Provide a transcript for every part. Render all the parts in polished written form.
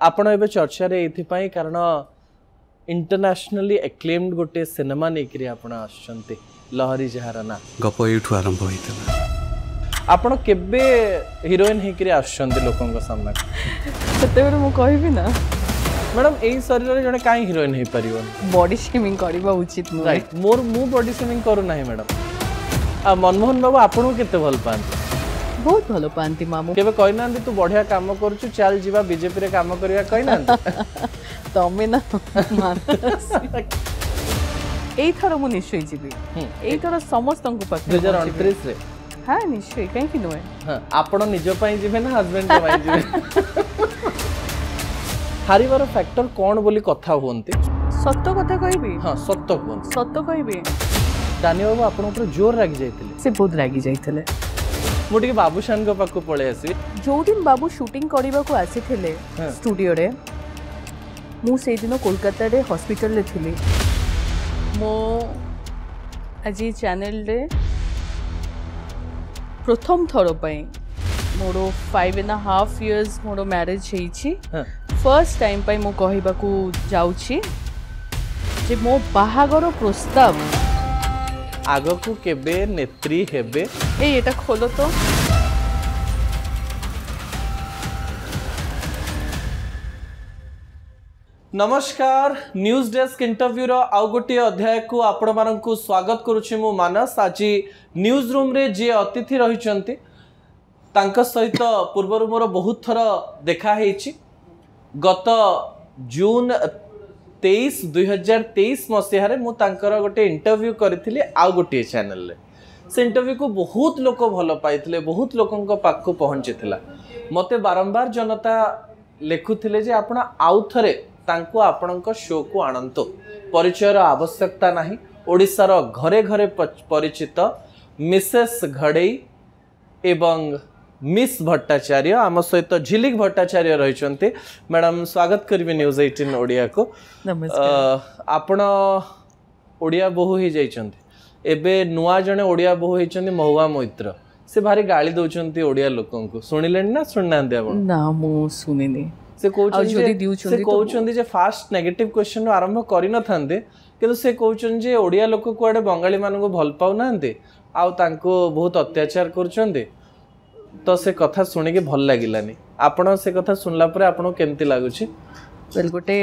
आपण एबे चर्चा रे एथिपाई कारण इंटरनेशनली एक्लेम्ड गोटे सिनेमा नेकरी आपण आछंती लहरी जहारना गप एठु आरंभ होइतला आपण केबे हीरोइन हेकरी आछंती लोकन को सामना सेते बेर मु कहबी ना मैडम एई शरीर रे जने काई हीरोइन हे परिबो बॉडी शेमिंग करबा उचित न राइट मोर मु बॉडी शेमिंग करू नाही मैडम आ मनमोहन बाबू आपण केते भल पांती बहुत भलो पांती मामू केबे कहि नांदी तू बढ़िया काम करछु चल जीवा बीजेपी रे काम करिया कहि नांदी तमे ना एई थरो मु निश्चय जीबी एई थरो समस्त को पक्ष 2029 रे हां निश्चय काहे कि नय हां आपण निजो पई जीबे ना हस्बैंड के पई जीबे हारिबार फैक्टर कोन बोली कथा होंती सत्य कथा कहबी हां सत्य कोन सत्य कहबी दानी बाबू आपण ऊपर जोर रागी जाइतिले से बहुत रागी जाइतिले मोटी बाबूशान को पाको पळे आसी जो दिन बाबू शूटिंग करबा को आसी थिले स्टूडियो रे मु से दिन कोलकाता रे हॉस्पिटल ले थिली मो आज चैनल रे प्रथम थरो पई मोरो 5.5 इयर्स मोरो मैरिज हेछि फर्स्ट टाइम पई मो कहबा को जाउछि जे मो बाहागर प्रस्ताव आगो को केबे नेत्री हेबे ए एटा खोलो तो नमस्कार न्यूज डेस्क इंटरव्यू रो आउ गोटे अध्याय को आपण मानकु स्वागत करूछि मु मानस आज न्यूज रूम रे जे अतिथि रहिचंती तांका सहित पूर्वरु मोर बहुत थर देखा हेछि गत जून 2023 मसीह मु तांकर गोटे इंटरव्यू करिथिली आउ गोटे चैनल रे से इंटरव्यू को बहुत लोक भल पाइथिले बहुत लोकन पाक पहुंचीथिला मते बारंबार जनता लेखुथिले जे आपण आउ थरे तांको आपणक शो को आनंतो परिचयर आवश्यकता नाही ओडिसा रो घरे घरे परिचित मिसेस घड़ई एवं मिस भट्टाचार्य आम सहित झिलिक भट्टाचार्य रही मैडम स्वागत करेंगे न्यूज 18 ओडिया को आपण ओडिया बहु ही जाइछंती एबे नुआ जने ओडिया बहु होइछंती महुआ मैत्र से भारी गाली दउछंती ओडिया लोकन को सुनिलेन ना सुननांदे आपण ना मु सुनिनी से कहउछंती जे फास्ट नेगेटिव क्वेश्चन आरंभ करि न थांदे किंतु से कहउछन जे ओडिया लोक को आडे बंगाली मानको भल पाउ नांदे आउ तांको बहुत अत्याचार करछंती तो से कथा सुनि के भल लागिलानी आपण से कथा सुनला परे आपण केमती लागुछि वेल गोटे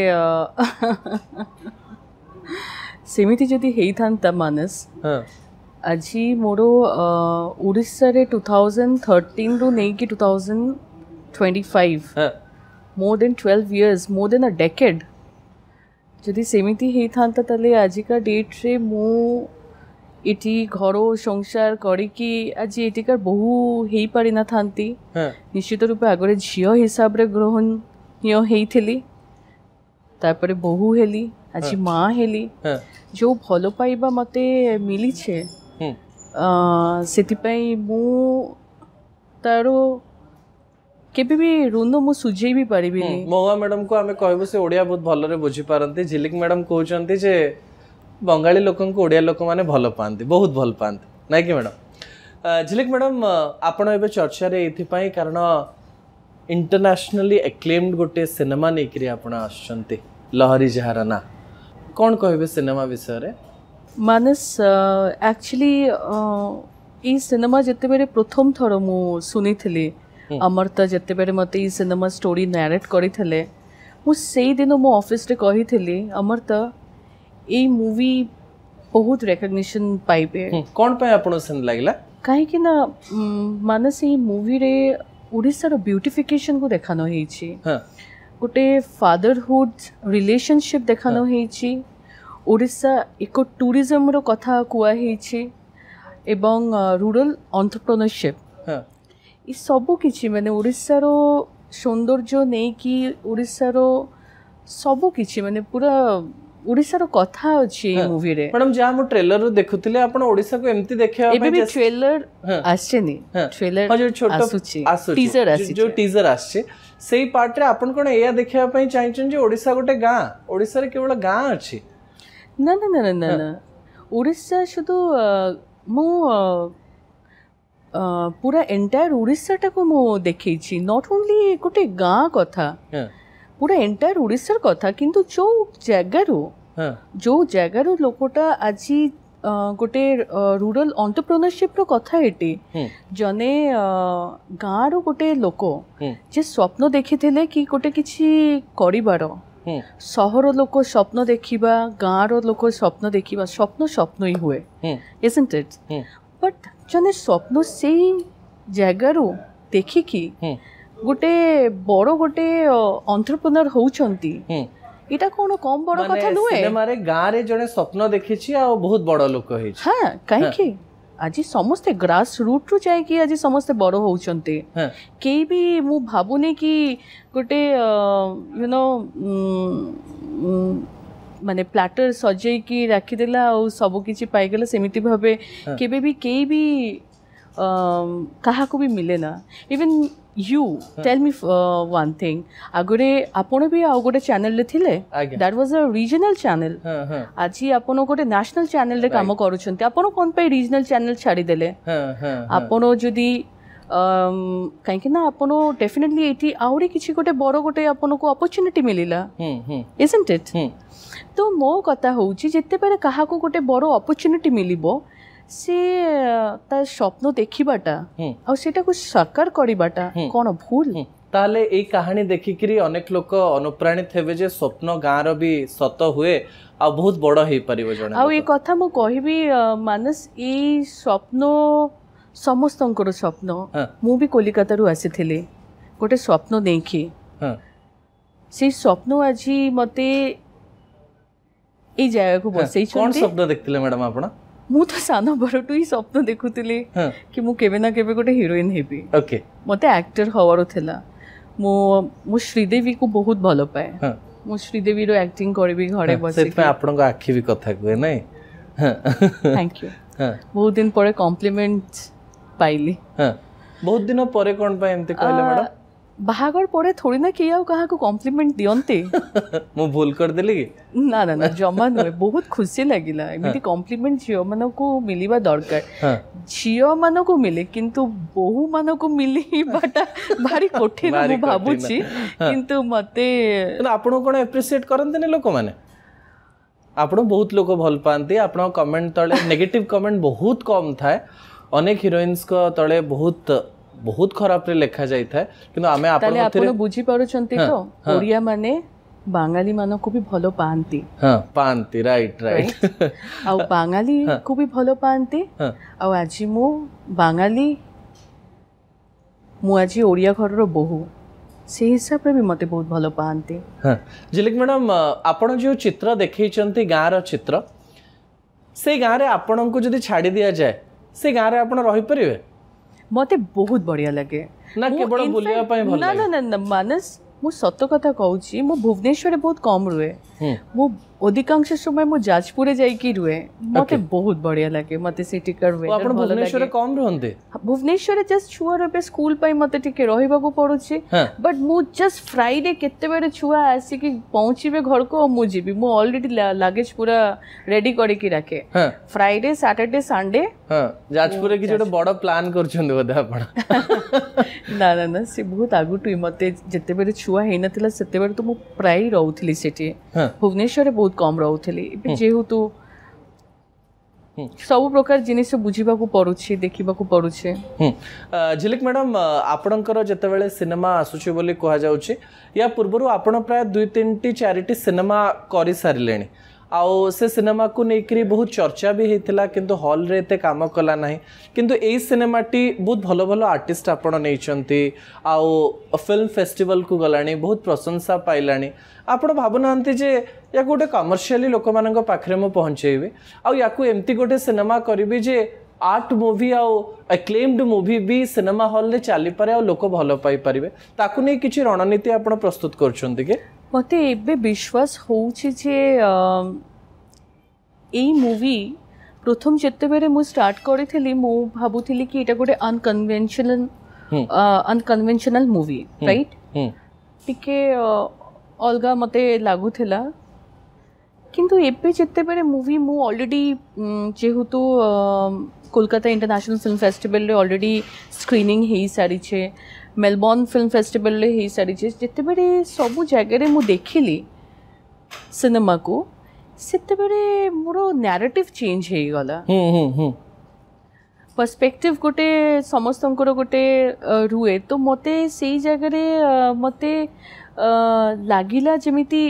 सेमिति जदी हेई थांता मानस हां आजी मोरो ओडिसा रे 2013 रो नै कि 2025 हां more than 12 years more than a decade जदी सेमिति हेई थांता तले आजी का डेट रे मो इटी घरो संसार करिकी आज एटिकार बहु हेई पारि ना थांती निश्चित रूपे आगरे झियो हिसाब रे ग्रहण हियो हेइथिली तापरे बहु हेली आज मां हेली जो भलो पाइबा मते मिली छे सेति पई मु तारो केबे भी ऋण मु सुझेई भी पारिबी नि मोगा मैडम को हमें कहबो से ओडिया बहुत भलो रे बुझी पारंती झिलिक मैडम कहउचंती जे बंगाली लोकन को ओडिया लोक माने भल पांती बहुत भल पांती नाइ कि मैडम झिलिक मैडम आपण एबे चर्चा रे एथिपाई कारण इंटरनेशनली एक्लेम्ड गोटे सिनेमा नेकरी आपण आछंती लहरी जहारना कोन कहबे सिनेमा विषय रे मानस एक्चुअली ई सिनेमा जते बेरे प्रथम थरो मु सुनिथिली अमरता जते बेरे मते ई सिनेमा स्टोरी नरेट करिथिले मु सेई दिन मो ऑफिस रे कहिथिली अमरता ए मूवी बहुत रिकॉग्निशन पाइबे कोन पे आपण सन लागला काहे कि ना मानस ई मूवी रे ओडिसा रो ब्यूटिफिकेशन को देखानो हेछि हां गोटे फादरहुड रिलेशनशिप देखानो हेछि ओडिसा एको टूरिज्म रो कथा कुआ हेछि एवं रूरल एंटरप्रेन्योरशिप हां ई सब किछि माने ओडिसा रो सौंदर्य नै कि ओडिसा रो सब किछि माने पूरा ओडिसा रो कथा अछि ए मूवी रे मैडम जा हम ट्रेलर रो देखुथिले आपण ओडिसा को एम्ति देखिया एबे भी ट्रेलर आछे नि ट्रेलर जो छोटो टीजर आछि जो टीजर आछे सेही पार्ट रे आपण कोन एया देखिया पई चाहिछन जे ओडिसा गोटे गां ओडिसा रे केवल गां अछि ना ना ना ना ना ओडिसा शुधु मो पूरा एंटायर ओडिसा टा को मो देखै छी नॉट ओनली गोटे गां कथा पूरा एंटायर ओडिशार कथा किंतु जो जगार लोकटा आज गोटे रूरल एंटरप्रेन्योरशिप रो कथा एटी जने गाँव रो गोटे लोक जे स्वप्न देखिथिले कि गोटे किछि करिबार सहर लोक स्वप्न देखिबा गाँव रो लोक स्वप्न देखिबा स्वप्न ही हुए isn't it बट जने स्वप्न से जगार देखिकी गोटे बड़ गोटे एंटरप्रेन्योर होउछंती इटा कोन कम बड़ कथा नुए सिनेमा रे गाँ रे जने स्वप्न देखिछि आ बहुत बड़ लोक होई हां काहे कि आज समस्ते ग्रास रूट रु जाय कि आज समस्ते बड़ होउछंती केई भी मु भाबुनी कि गोटे यू नो माने प्लाटर सजै कि राखी देला और सब किछि पाई गेला सेमिति भाबे केबे भी केई भी कहा को भी मिले ना even you tell me one thing आगरे आपण भी आ गोटे चैनल ले थिले that was a regional channel आज आपण गोटे नेशनल चैनल रे काम करूछंती आपण कोन पे रीजनल चैनल छाड़ी देले आपण जदी काहे कि ना आपण डेफिनेटली एटी आउरी किछि गोटे बड़ गोटे आपण को अपॉर्चुनिटी मिलिला isn't it तो मो कथा होउची जत्ते बेले काहा को गोटे बड़ अपॉर्चुनिटी मिलिबो से ता स्वप्न देखिबाटा आ सेटा को साकार करिबाटा कोन भूल ताले ए कहानी देखिकरी अनेक लोक अनुप्राणित हेबे जे स्वप्न गाँर भी सत हुए आ बहुत बड़ हेई परिबो जणे आ ए कथा मो कहिबी मानस ए स्वप्न समस्तंकर स्वप्न मु भी कोलकाता रु आसीथिले गोटे स्वप्न देखि से स्वप्न आजी मते ए जगह को बसई कोन स्वप्न देखतिले मैडम आपण मु तो सान बरटू ही स्वप्न देखुली कि मु केबे ना केबे गोटे हीरोइन हेबी ओके मते एक्टर हवार थिला मु श्रीदेवी को बहुत भलो पाए मु श्रीदेवी रो एक्टिंग करबी घरे बसे से आपन को आखी भी कथा कोए नै थैंक यू बहुत दिन परे कॉम्प्लीमेंट पाइली बहुत दिन परे कोन पाए एमते कहले मैडम बाहागर परे थोड़ी ना किया कहा को कॉम्प्लीमेंट दियंते मु भूल कर देली कि ना ना ना जमा नुए बहुत खुशी लागिला एमिति कॉम्प्लीमेंट झियो मानो को मिलिबा दरकार झियो मानो को मिले किंतु बहु मानो को मिली बाटा भारी कठिन मु भाबुची किंतु मते आपण कोन एप्रिशिएट करनते ने लोक माने आपण बहुत लोक भल पांती आपण कमेंट तळे नेगेटिव कमेंट बहुत कम थाए अनेक हीरोइन्स को तळे बहुत खराब रे लेखा जाई था किंतु आमे आपण आपण बुझी पारुछंती तो ओडिया माने बांगाली मानो को भी भलो पांती पांती राइट आ बांगाली को भी भलो पांती आ आजी मु बांगाली मु आजी ओडिया घर रो बहु से हिसाब रे भी मते बहुत भलो पांती झिलिक मैडम आपण जो चित्र देखैचंती गाँ रो चित्र से गाँ रे आपण को जदी छाडी दिया जाए से गाँ रे आपण रहि परिबे मते बहुत बढ़िया लगे ना केवल बुलिया पाए भल ना ना ना मानस मु सत्य कथा कहूची मु भुवनेश्वर बहुत कम रुए मु अधिकांश समय मु जाजपुर जाई की रुए मते बहुत बढ़िया लगे मते सिटी कर वेदर आपण भुवनेश्वर कम रहंते भुवनेश्वर जस्ट छुआ रे स्कूल पाई मते टिके रहिबा को पड़ुची बट मु जस्ट फ्राइडे केते बेरे छुआ आसी की पहुंचीबे घर को मु जीबी मु ऑलरेडी लागेज पूरा रेडी करी की रखे फ्राइडे सैटरडे संडे जाजपुर की जोटे बड़ प्लान करछन बोधे आपण ना ना ना से बहुत आगुटु मते जते बेरे छुआ हे नथिला सेते बेरे तो मु प्राय रहउथली सेठी भुवनेश्वर बहुत कम रहउथली जेहेतु सब प्रकार जिनिस बुझीबा को पड़ुछि देखिबा को पड़ुछि झिलिक मैडम आपणकर जते बेले सिनेमा आसुछि बोली कहा जाउछि या पूर्वरु आपण प्राय 2-3 4टी सिनेमा करि सारिलेनी आउ से सिनेमा को नेकरी बहुत चर्चा भी होता किंतु हॉल रे एते काम कला नहीं किंतु ए सिनेमाटी बहुत भलो भलो आर्टिस्ट आपण नैचंती आउ फिल्म फेस्टिवल को गलानी बहुत प्रशंसा पाइलानी आपण भाबुनांती जे या गोटे कमर्शियली लोक मानक पाखरे मो पहुंचेबे आउ याकू एमती गोटे सिनेमा करिबे जे आर्ट मूवी आउ एक्लेम्ड मूवी भी सिनेमा हॉल रे चली पारे आ लोक भलो पाई परिबे ताकू नै किछि रणनीति आपण प्रस्तुत करछंती के मते एबे विश्वास होउछि जे एई मूवी प्रथम जत्ते बेरे मु स्टार्ट करिथिली मु भाबुथिली कि एटा गोटे अनकन्वेंशनल मूवी राइट टिके अलगा मते लागुथिला किंतु एबे जत्ते बेरे मूवी मु ऑलरेडी जेहेतु कोलकाता इंटरनेशनल फिल्म फेस्टिवल रे ऑलरेडी स्क्रीनिंग हेई सारी छे मेलबोर्न फिल्म फेस्टिवल रे ही सारी जिते बड़े सब जगह मु देखिली सिनेमा को सेते बड़े मोर नैरेटिव चेंज हो गला पर्सपेक्टिव गोटे समस्तंकर गोटे रुए तो मते से जगह मते लागिला जमिति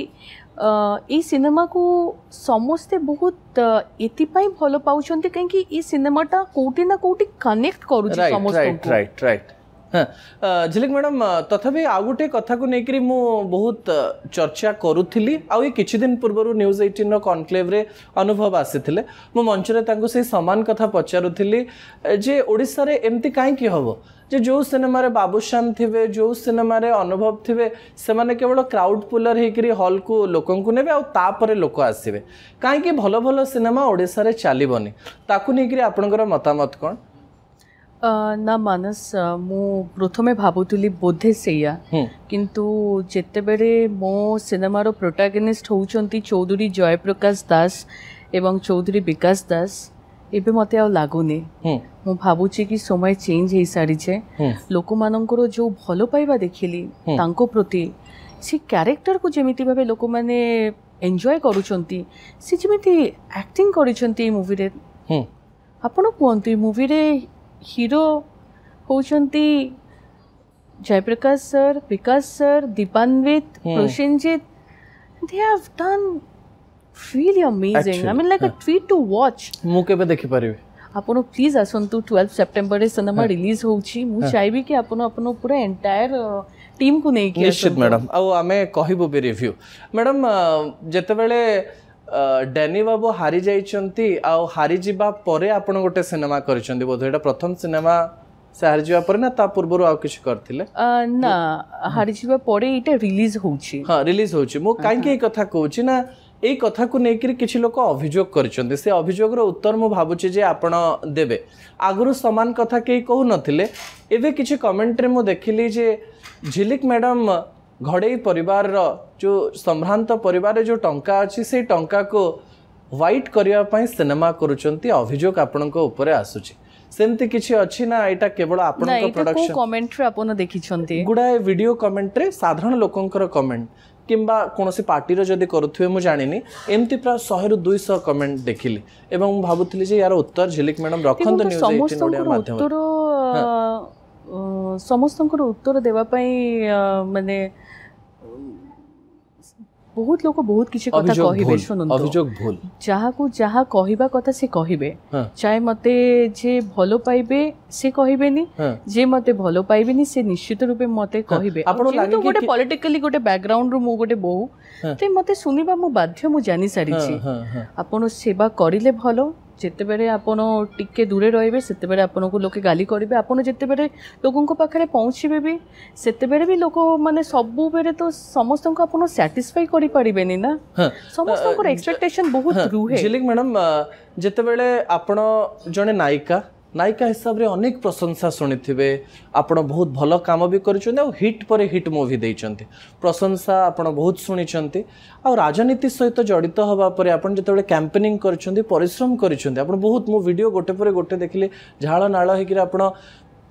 ई सिनेमा को समस्ते बहुत एतिपाई भल पाउछन्ते कहीं ई सिनेमाटा कोटी ना कोटी कनेक्ट करूछि समस्त राइट राइट हाँ झिलिक मैडम तथापि आउ गोटे कथा को लेकर मु बहुत चर्चा करुली आई किछि दिन पूर्व न्यूज 18 कॉन्क्लेव रे अनुभव आसीथिले मु मंच रे तांको से समान कथा पचारुथिली जे ओडिसा रे एमती काहे की हबो जे जो सिनेमा रे बाबूश्याम थिबे जो सिनेमा रे अनुभव थिबे से माने केवल क्राउड पुलर हेकरी हॉल को लोकन को नेबे आ तापरे लोक आसीबे काहे की भलो भलो सिनेमा ओडिसा रे चालीबनी ताकू नेकरी आपनकर मतामत कोन ना मानस मु प्रथमे भाबुतली बोधे सेया किंतु जेते बेरे मो सिनेमार प्रोटागनिस्ट होउचंती चौधरी जयप्रकाश दास एवं चौधरी विकास दास एबे मते आ लागुनी मु भाबुची कि समय चेंज हे सारी छे लोक मानकर जो भलो पाइबा देखिली तांको प्रति से कैरेक्टर को जेमिति भाबे लोक माने एन्जॉय करूचंती से जेमिति एक्टिंग करिसंती मूवी रे आपण कोंती मूवी रे हीरो होचंती Jayprakash sir Vikas sir Deepanwita Prosenjit they have done really amazing I mean like a treat to watch मु केबे देखि परिबे आपण प्लीज आसंतु 12 सितंबर रे सिनेमा रिलीज होउची मु चाहबी कि आपण अपन पूरा एंटायर टीम को नै कि निश्चित मैडम आ आमे कहिबो बे रिव्यू मैडम जते बेले डैनी बाबू हारी जाइछंती आ हारी जिबा परे आपण गोटे सिनेमा करिसंती बोध एटा प्रथम सिनेमा से हारी जिबा परे ना ता पूर्वरु आ किछ करथिले ना हारी जिबा परे एटा रिलीज होउची हां रिलीज होउची मु काहे के कथा कहूची ना ए कथा को नेकरी किछि लोक अभियोग करिसंती से अभियोग रो उत्तर मु भाबुची जे आपण देबे आगुरु समान कथा के कहू नथिले एबे किछि कमेंट रे मु देखिली जे झिलिक मैडम घड़ई परिवार रो जो संभ्रांत परिवार जो टंका अच्छी से टंका को व्हाइट करिया पई सिनेमा करूचंती अभियोग आपनको ऊपर आसुची सेमती किछि अछि ना एटा केवल आपनको प्रोडक्शन कमेंट रे आपन देखिछंती गुडाए वीडियो कमेंट रे साधारण लोकंकर कमेंट किंबा कोनोसी पार्टी रो जदी करूथुवे मु जानिनी एमती प्राय 100 रु 200 कमेंट देखिली एवं मु भाबुतली जे यार उत्तर झिलिक मैडम रखंत न्यूज 18 ओडिया माध्यम समस्तंकर उत्तर देवा पई माने बहुत लोक बहुत किसी कथा कहिबे सुनंतो अभियोग भूल जहा को जहा कहिबा कथा से कहिबे चाहे मते जे भलो पाइबे से कहिबेनी जे मते भलो पाइबेनी से निश्चित रूपे मते कहिबे आपण लागे गोटे पॉलिटिकली गोटे बैकग्राउंड रो मु गोटे बहु ते मते सुनिबा मु बाध्य मु जानि सारी छी आपण सेवा करिले भलो जेते बेरे आपण टिके दूरे रहिबे सेते बेरे आपण को लोके गाली करिवे आपण जेते बेरे लोगन को पाखरे पहुंचीबे भी सेते बेरे भी लोक माने सबु बेरे तो समस्त को आपण सैटिस्फाई करि परिबेनी ना समस्त को एक्सपेक्टेशन बहुत रुहे झिलिक मैडम जेते बेरे आपण जने नायिका हिसाब रे अनेक प्रशंसा सुनिथिबे आपण बहुत भलो काम भी करिसोंते और हिट पर हिट मूवी देइचंते प्रशंसा आपण बहुत सुनिचंते और राजनीति सहित जड़ित हवा पर आपण जेतेबेले कैंपेनिंग करिसोंते परिश्रम करिसोंते आपण बहुत मो वीडियो गोटे पर गोटे देखिले झाळ नाळ हेकि आपण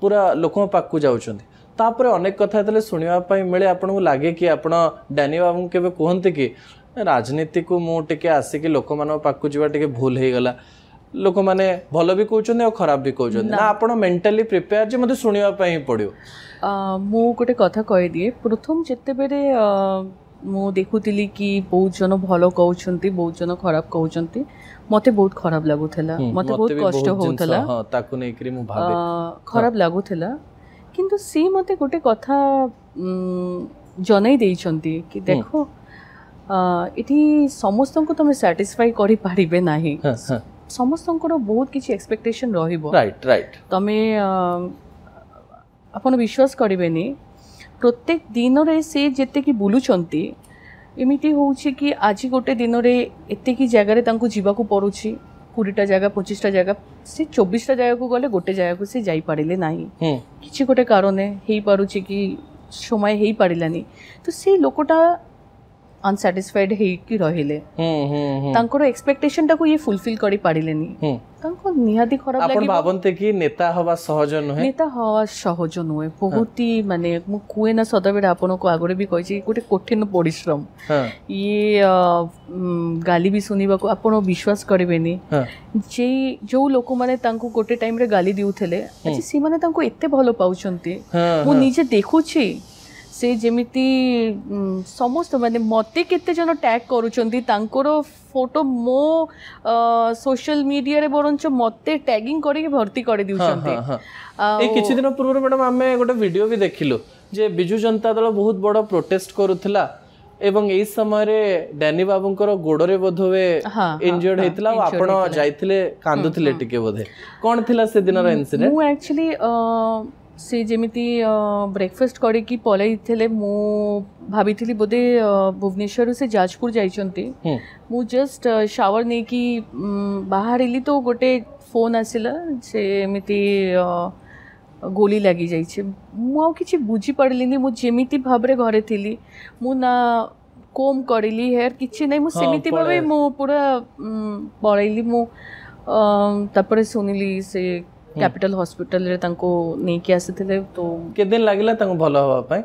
पूरा लोकन पाक को जाउचंते तापर अनेक कथा तले सुनिबा पई मिले आपण को लागे कि आपण डैनी बाबू केबे कहंते कि राजनीति को मो टिके आसे कि लोक मानो पाक को जिबा टिके भूल हे गला लोक माने भलो भी कहउचंते और खराब भी कहउचंते ना आपण मेंटली प्रिपेयर जे मते सुनिबा पई पड़ियो मो गोटे कथा कहि दिए प्रथम जेते बेरे मो देखुतिली कि बहुत जन भलो कहउचंती बहुत जन खराब कहउचंती मते बहुत खराब लागुथला मते बहुत कष्ट होउथला हां ताकू नै करी मु भाबे खराब लागुथला किंतु सी मते गोटे कथा जनै देइचंती कि देखो इठी समस्त को तमे सैटिस्फाई करि पारिबे नाही समस्त बहुत किसी एक्सपेक्टेशन रहिबो राइट राइट तमे अपन विश्वास करिबेनी प्रत्येक दिन रे से जेते कि बुलुचंती एमिति होउची कि आज गोटे दिन रे एते की जगह रे तांको जीवा को पड़ुची 20टा जगह 25टा जगह से 24टा जगह को गले गोटे जगह को से जाई पारिले नाही किछि गोटे कारण हेई पारुची कि समय हेई पारिलानी तो से लोकटा अनसाटिस्फाइड ହେଇକି ରହିଲେ ତାଙ୍କର ଏକ୍ସପେକ୍ଟେସନ ଟାକୁ ଇଏ ଫୁଲଫିଲ କରି ପାରିଲେନି ତାଙ୍କୁ ନିହାତି ଖରାପ ଆପଣ ଲାଗିବ ଭାବନ୍ତି କି ନେତା ହବା ସହଜ ନୁହେଁ ନେତା ହବା ସହଜ ନୁହେଁ ବହୁତ ହି ମାନେ ମୁଁ କୁହେ ନା ସଦାବେଳେ ଆପଣଙ୍କୁ ଆଗରେ ବି କହିଛି ଗୋଟେ କଠିନ ପରିଶ୍ରମ ଇଏ ଗାଲି ବି ଶୁଣିବାକୁ ଆପଣ ବିଶ୍ୱାସ କରିବେନି ଯେ ଯୋଉ ଲୋକମାନେ ତାଙ୍କୁ ଗୋଟେ ଟାଇମରେ ଗାଲି ଦେଉଥିଲେ ଆଜି ସେମାନେ ତାଙ୍କୁ ଏତେ ଭଲ ପାଉଛନ୍ତି ମୁଁ ନିଜେ ଦେଖୁଛି से जेमिति समस्त माने मते केते जन टैग करूचंती तांकर फोटो मो सोशल मीडिया रे बरंच मते टैगिंग करी भर्ती कर दिउचंती ए किछि दिन पूर्व मैडम हमें गोटे वीडियो भी देखिलु जे बिजू जनता दल बहुत बड़ प्रोटेस्ट करूथला एवं एई समय रे डैनी बाबूंकर गोडरे बोधवे इंजर्ड हेतला आपण जाइथिले कांदुथिले टिके बोधे कोन थिला से दिनर इंसिडेंट मु एक्चुअली से जेमिति ब्रेकफास्ट करके पलैले मु भाभी बोधे भुवनेश्वर से जाजपुर जाइछंती मु जस्ट शावर नहीं कि बाहर तो गोटे फोन आसिला से एमिति गोली लगी जाइछे मु किछि बुझी पड़लिनी मु जेमिति भाबरे घरे थिली मु ना कोम करिली हेयर किछि नै मु सेमिति भाबे मु पूरा पळैली मु तापरे सुनिली से कैपिटल हॉस्पिटल रे तांको नहीं कि आसिथिले तो के दिन लागिला तांको भलो होबा पय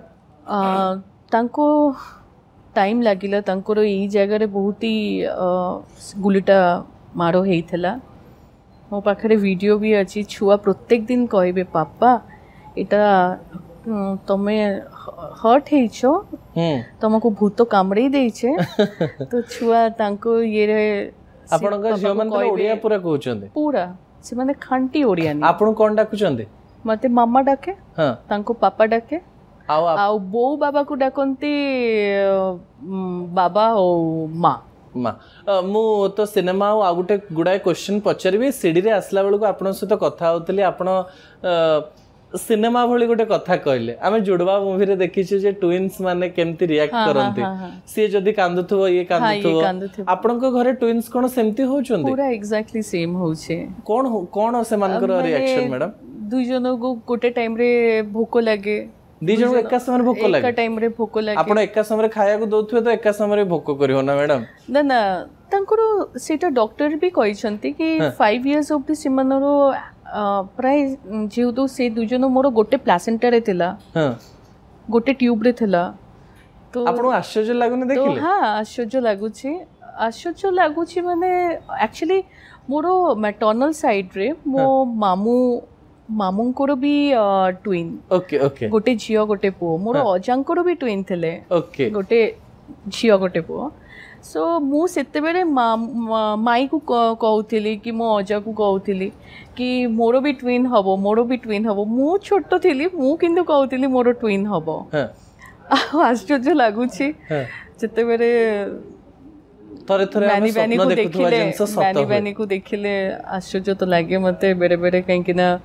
तांको टाइम लागिला तांको एई जगह रे बहुत ही गुलिटा मारो हेइथला मो पाखरे वीडियो भी अछि छुआ प्रत्येक दिन कहबे पापा एटा तमे हर्ट हेइछो तमको भूत कामड़े देइछे तो छुआ तांको ये रे आपन का जीवन में ओडिया पूरा कहउचंदे पूरा से माने खांटी ओडिया नहीं आपन कोन डाकुचंदे मते मामा डाके हां तांको पापा डाके आउ बो बाबा को डाकंती बाबा ओ माँ माँ मु तो सिनेमा आ गोटे गुड़ाए क्वेश्चन पचारि सीढ़ी रे आसला बेलू आपण सहित कथा होतली आपण सिनेमा भली गोटे कथा कहले आमे जुड़वा मूवी रे देखिछु जे ट्विन्स माने केमती रिएक्ट करंती सी जदी कांदुथबो ये कांदुथबो आपन को घरे ट्विन्स कोन सेमती होचुंदी पूरा एग्जैक्टली सेम होचे कोन से मानकर रिएक्शन मैडम दुई जन को गोटे टाइम रे भूख लागे दी जन एका समय भूख लागे एका टाइम रे भूख लागे आपण एका समय खाया को दोथुवे तो एका समय भूख करियो ना मैडम ना ना तांकर सेटा डॉक्टर भी कहिसंती कि 5 इयर्स ऑफ द सिमनरो प्राय जेहेतु से दुजन मोर गोटे प्लासेंटा रे थिला गोटे ट्यूब रे थिला तो आपन आश्चर्य लागुने देखिले तो हां आश्चर्य लागुची माने एक्चुअली मोर मैटर्नल साइड रे मो मामूंकर भी ट्विन ओके ओके गोटे झियो गोटे पुओ मोर अजांकर भी ट्विन थिले ओके गोटे झियो गोटे पुओ सो मु सेते बेले माई को कहउथिली कि मो अजा को कहउथिली कि मोर भी ट्विन हबो मु छोटो थिली मु किंतु कहउथिली मोर ट्विन हबो आश्चर्य लागुची जेते बेले थरे थरे हम स्वप्न देखुथुवा जिंस सत बानी को देखिले आश्चर्य तो लागे मते बेरे बेरे कहीं कि ना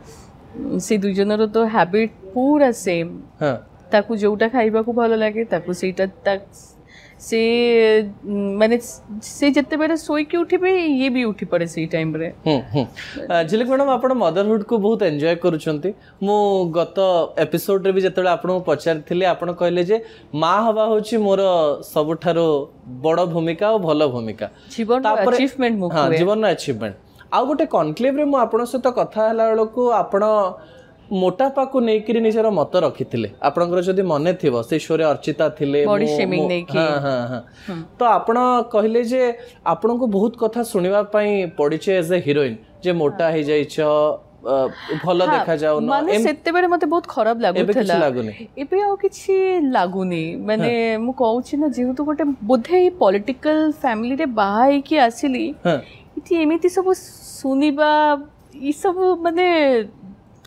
से दुजनर तो हैबिट पूरा सेम ताकू जोटा खाइबा को भलो लागे ताकू सेटा से माने से जत्ते बेरे सोई के उठिबे ये भी उठी पड़े से टाइम रे झिलिक मैडम आपण मदरहुड को बहुत एन्जॉय करूछंती मु गत एपिसोड रे भी जतले आपण पचारथिले आपण कहले जे मां हवा होची मोर सबठारो बड़ भूमिका और भलो भूमिका जीवन अचीवमेंट मु हां जीवन अचीवमेंट आ गोटे कॉन्क्लेव रे मु आपण सहित कथा हला बेलको आपण मोटापा को नेकिरी निजर मत रखिथिले आपनकर जदी मने थिबो से शोरे अर्चिता थिले बॉडी शेमिंग नेकी हां तो आपण कहले जे आपन को बहुत कथा सुनिबा पई पडिचे एज ए हीरोइन जे मोटा हे जाइछ भलो देखा जाउ न माने सेते बेरे मते बहुत खराब लागुथला एबे आ किछि लागुनी माने मु कहउछि ना जेहु तो गोटे बोधे पॉलिटिकल फैमिली रे बाहाई की आसिली इति एमिति सब सुनिबा ई सब माने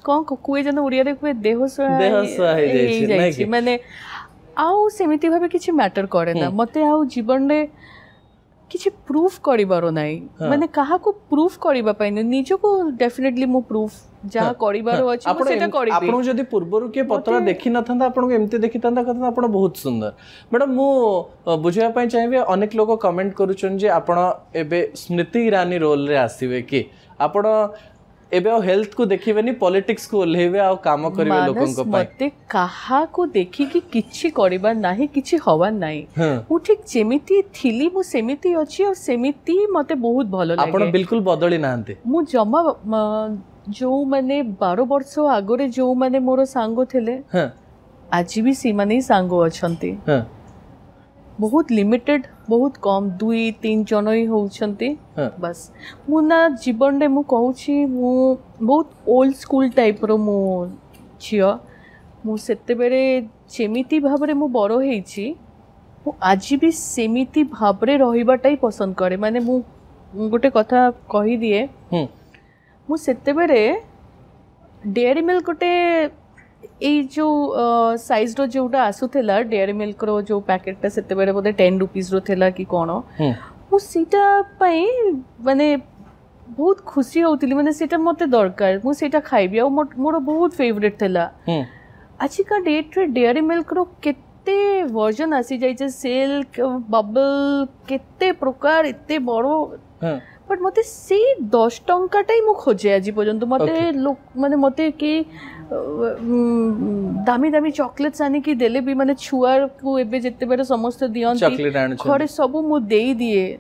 कौन कुए जन ओडिया रे कुए देहस हे जाइछि माने आउ सेमिति भाबे किछि मैटर करे ना मते आउ जीवन रे किछि प्रूफ करिबारो नाही माने काहा को प्रूफ करिबा पई निजो को डेफिनेटली मु प्रूफ जा करिबारो अछि मु सेटा करिबी आपन जदी पूर्वरु के पतला देखि नथंदा आपन को एमते देखितंदा कथन आपन बहुत सुंदर मैडम मु बुझिया पई चाहिबे अनेक लोग कमेंट करूछन जे आपन एबे स्मृति ईरानी रोल रे आसीबे कि आपन एबे आ हेल्थ को देखिबेनी पॉलिटिक्स को ओल्हेबे आ काम करिवे लोकन को पाई मते काहा को देखि कि किछि करबा नाही किछि हवा नाही मु ठीक जेमिति थिली मु सेमिति अछि और सेमिति मते बहुत भलो लागे आपण बिल्कुल बदली नाहंते मु जमा जो माने 12 वर्ष आगरे जो माने मोर सांगो थिले आज भी सी माने सांगो अछंती बहुत लिमिटेड बहुत कम 2-3 जन ही होउछंती बस मु ना जीवन रे मु कहूची मु बहुत ओल्ड स्कूल टाइप रो मु छियो मु सेते बेरे जेमिति भाबरे मु बड़ो हेछि मु आज भी सेमिति भाबरे रहिबाटाई पसंद करे माने मु गोटे कथा कहि दिए मु सेते बेरे डेयरी मिल्क गोटे एई जो साइज रो जोटा आसुथेला डेयरी मिल्क रो जो पैकेटटा सेते बेरे बोधे 10 रुपीस रो थेला कि कोन मु सीटा पई माने बहुत खुशी होउतिली माने सेटा मते दरकार मु सेटा खाइबी आ मोर बहुत फेवरेट थेला आज का डेट रे डेयरी मिल्क रो केते वर्जन आसी जाय छै सिल्क बबल केते प्रकार एते बड़ो बट मते से 10 टंकाटाई मु खोजे आज पर्यंत मते लोक माने मते कि दामी दामी चॉकलेट्स आनी की देले भी माने छुआर को एबे जत्ते बेरे समस्त दियंती घरे सब मु देई दिए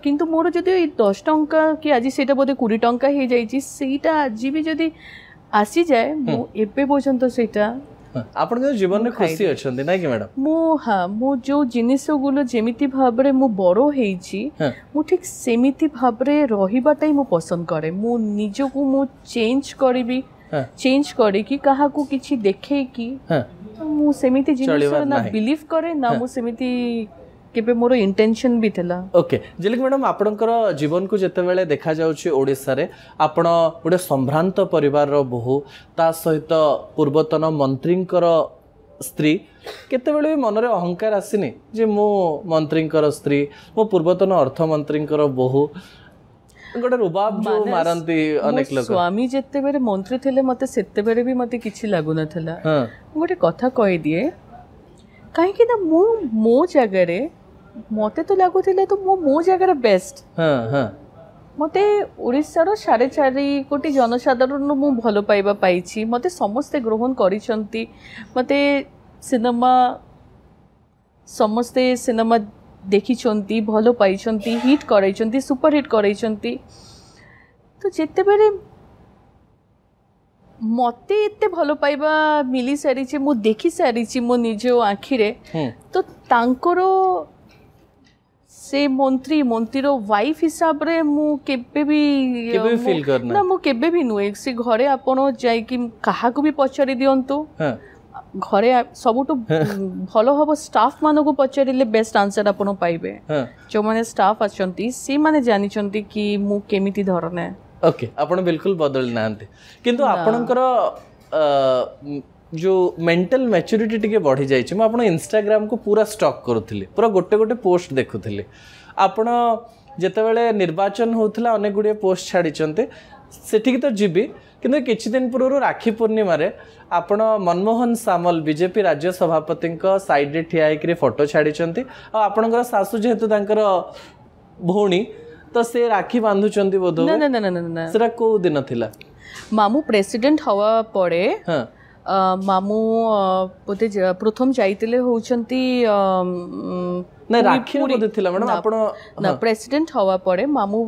किंतु मोर जदि 10 टंका कि आज सेटा बोधे 20 टंका हे जाई छी सेटा आज भी जदि आसी जाए मु एबे पर्यंत सेटा आपण के जीवन में खुशी अछंती नै कि मैडम मु जो जिनिस गुलो जेमिति भाबरे मु बड़ो हेछि मु ठीक सेमिति भाबरे रहिबाटाई मु पसंद करे मु निजो को मु चेंज करबी चेंज करे कि काहा को किछि देखे कि मु सेमिति जिनिस ना बिलीव करे ना मु सेमिति केबे मोर इंटेंशन भी थला ओके जेलिक मैडम आपणकर जीवन को जते बेले देखा जाउछि ओडिसा रे आपण गोटे संभ्रांत परिवार रो बहु ता सहित पूर्वतन मंत्रींकर स्त्री केते बेले मन रे अहंकार आसीनी जे मो मंत्रींकर स्त्री मो पूर्वतन अर्थमंत्रींकर बहु गोटे रुबाब जो मारंती अनेक लोक स्वामी जते बेरे मंत्री थिले मते सेते बेरे भी मते किछि लागु न थला गोटे कथा कहि दिए काहे कि ना मो जगह रे मते तो लागु थिले तो मो जगह रे बेस्ट मते ओडिसा रो 4.5 कोटी जनसाधारण मु भलो पाइबा पाइछि मते समस्त ग्रहण करिसंती मते सिनेमा समस्त सिनेमा देखिछंती भलो पाइछंती हिट कराइछंती सुपर हिट कराइछंती तो जेते बेरे मते इते भलो पाइबा मिली सारी छे मु देखि सारी छी मो निजो आखि रे तो तांकरो से मंत्री रो वाइफ हिसाब रे मु केबे भी फील करना ना मु केबे भी नुए से घरे आपण जाय कि काहा को भी पछारी दियंतु घरे सबुटो भलो हबो स्टाफ मानो को पछारिले बेस्ट आंसर आपण पाइबे जो माने स्टाफ अछंती से माने जानि छंती कि मु केमिति धरने ओके आपण बिल्कुल बदल नांते किंतु आपणकर जो मेंटल मैच्योरिटी टिके बढ़ी जाई छ म आपण इंस्टाग्राम को पूरा स्टॉक करूथिले पूरा गोटे गोटे पोस्ट देखुथिले आपण जते बेले निर्वाचन होथला अनेक गुडे पोस्ट छाडी चंते सेठी तो जीबी किंतु किछि दिन पूर्व राखी पूर्णिमा रे आपण मनमोहन सामल बीजेपी राज्य सभापति साइड रे ठिया हेकरी फोटो छाडी चंती आ आपणकर सासु जेहेतु तांकर भौणी तो से राखी बांधु चंती बोधो ना ना ना ना ना सेरा को दिन थिला मामू प्रेसिडेंट हवा पड़े मामू बोते प्रथम जाइतिले होचंती ना राखी बोधे थिला मैडम आपण ना प्रेसिडेंट हवा पड़े मामू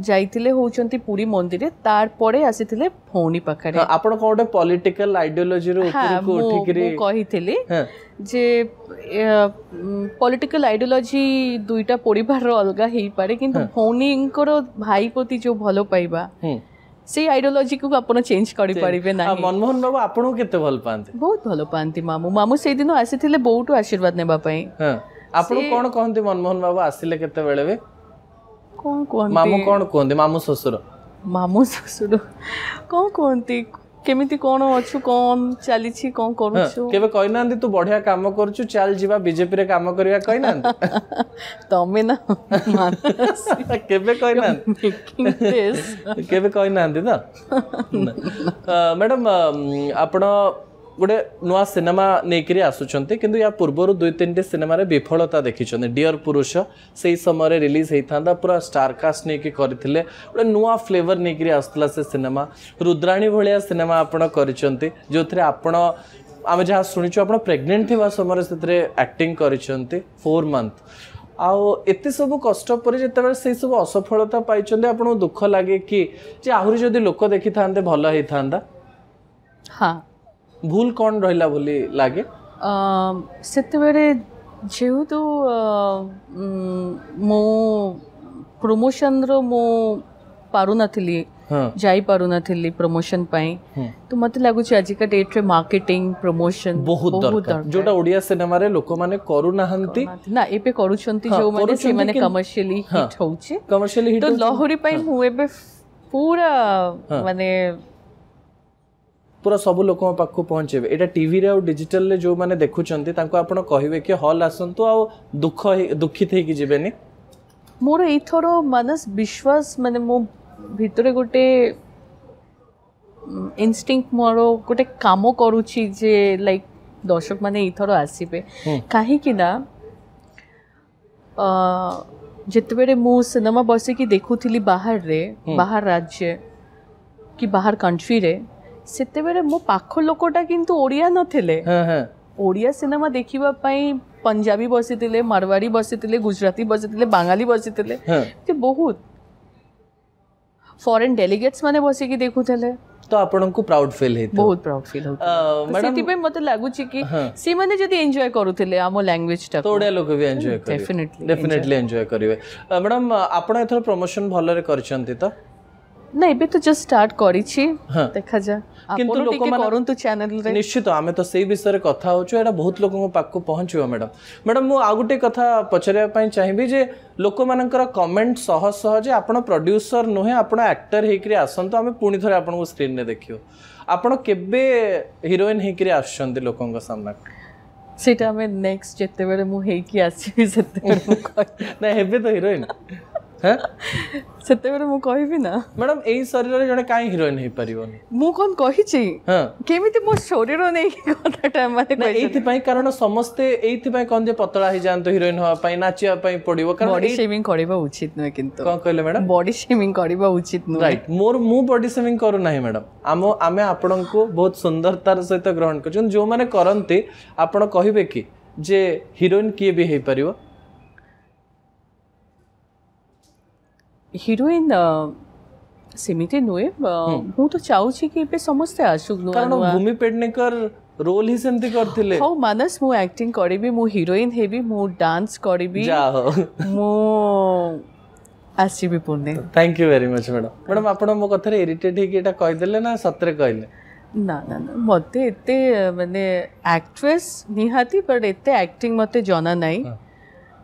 जाइतिले होचंती पुरी मंदिर रे तार पड़े आसीतिले भौणी पाखरे आपण कोडे पॉलिटिकल आइडियोलॉजी रो ऊपर को उठिकरी कहिथिले जे पॉलिटिकल आइडियोलॉजी दुईटा परिवार रो अलगा हेई पारे किंतु भौणींकर भाई प्रति जो भलो पाइबा से आइडियोलॉजी को आपण चेंज करि परिबे नाही मनमोहन बाबू आपण केते भल पांते बहुत भलो पांती मामू से दिन आसीथिले बहुटो आशीर्वाद नेबा पई आपण कोन कहंती मनमोहन बाबू आसीले केते बेले बे कोन कोन मामू कोन कहंती मामू ससुर कोन कहंती केमिति कोन अछु कोन चली छी कोन करूछु केबे कहि नांदी तू बढ़िया काम करछु चल जीवा बीजेपी रे काम करिया कहि नांदी तमे ना केबे कहि नांदी केबे कहि नांदी त मैडम आपण गोटे नुआ सिनेमा नहीं आसुचंती किंतु या पूर्वर 2-3 सिनेमा रे विफलता देखिछन डियर पुरुष से समय रिलीज होता पूरा स्टार कास्ट नहीं करथिले गोटे नुआ फ्लेवर नहीं आसला से सिनेमा रुद्राणी भलिया सिनेमा आपण करिसंती जो थरे आपण आमे जहाँ शुणिचु आप प्रेग्नेंट थिबा समय से एक्टिंग करिसंती 4 मंथ आउ एते सब कष्ट पर जिते से सब असफलता पाई आपको दुख लगे कि आहरी जदि लोक देखी था भल होता हाँ भूल कौन रहा बोली लगे सेतेबेले जेहेतु मो प्रमोशन रो मो पारु नथिली जाई पारु नथिली प्रमोशन पाई तो मते लागु छी आज का डेट रे मार्केटिंग प्रमोशन बहुत दरकार जोटा ओडिया सिनेमा रे लोक माने करू नाहंती ना एपे करूछंती जो माने से माने कमर्शियली हिट होउची कमर्शियली हिट तो लहरी पाई मु एबे पूरा माने पूरा सब लोक पाखु पहुँचे एटा टीवी रे और डिजिटल रे जो माने देखुचंती तांको आपण कहिबे कि हॉल आसंतु आ दुखित हे कि जेबेनी मोर एथर मानस विश्वास माने मो भितरे गोटे इनस्टिंक्ट मोर गोटे काम करूची जे लाइक दर्शक माने एथर आसीबे काहे कि ना जेतेबेले मु सिनेमा बसे कि देखुथिली बाहर रे बाहर राज्य कि बाहर कंट्री रे सेतेबेले मो पाख लोकटा किंतु ओडिया नथिले ओडिया सिनेमा देखिबा पई पंजाबी बसितिले मारवाड़ी बसितिले गुजराती बसितिले बांगाली बसितिले ते बहुत फॉरेन डेलीगेट्स माने बसी कि देखुथले तो आपन को प्राउड फील हेतो बहुत प्राउड फील होतो मैडम सेति पे मते लागु छी कि सी माने जदी एन्जॉय करूथले आमो लैंग्वेज टा तो ओडिया लोक भी एन्जॉय करिवे डेफिनेटली एन्जॉय करिवे मैडम आपन एथर प्रमोशन भलो रे करचंती तो नहीं बे तो जस्ट स्टार्ट करी छी देखा जा किंतु लोक माने करंतु चैनल रे निश्चित आमे तो सेही विषय रे कथा होचो एटा बहुत लोक को पाक को पहुंचो मैडम मु आ गुटे कथा पचरिया पई चाहिबी जे लोक मानकर कमेंट सह सह जे आपण प्रोड्यूसर नोहे आपण एक्टर हेकरी आसंतो आमे पुनी थरे आपण को स्क्रीन ने देखियो आपण केबे हीरोइन हेकरी आछंती लोकन सामना सेटा में नेक्स्ट जेते बेले मु हेकी आसी सेते बेले मु ना हेबे तो हीरोइन सेते बेले मु कहबी ना मैडम एई शरीर रे जने काई हीरोइन हे परिबोनी मु कोन कहि छी केमिति मो शरीर नै कथाटा माने कहि एथि पई कारण समस्त एथि पई कोन जे पतला ही जानतो हीरोइन होआ पई नाचिया पई पडिबो कारण बॉडी शेमिंग करबा उचित नै किंतु कोन कहले मैडम बॉडी शेमिंग करबा उचित नै राइट मोर मु बॉडी शेमिंग करू नाही मैडम आमे आपन को बहुत सुंदरतार सहित ग्रहण करछन जो माने करंती आपन कहिबे कि जे हीरोइन किए भी हे परिबो हीरोइन सेमिति नुए मु तो चाहू छी कि पे समस्त आसु कारण भूमि पेडनेकर रोल ही सेमती करथिले हाउ मानस मु एक्टिंग करबी मु हीरोइन हेबी मु डांस करबी जा हो मु आसीबी Pune thank you very much madam आपण मो कथा रे इरिटेट हे कि एटा कहि देले ना सतरे कहले ना ना ना मते एते माने एक्ट्रेस निहाती पर एते एक्टिंग मते जाना नाही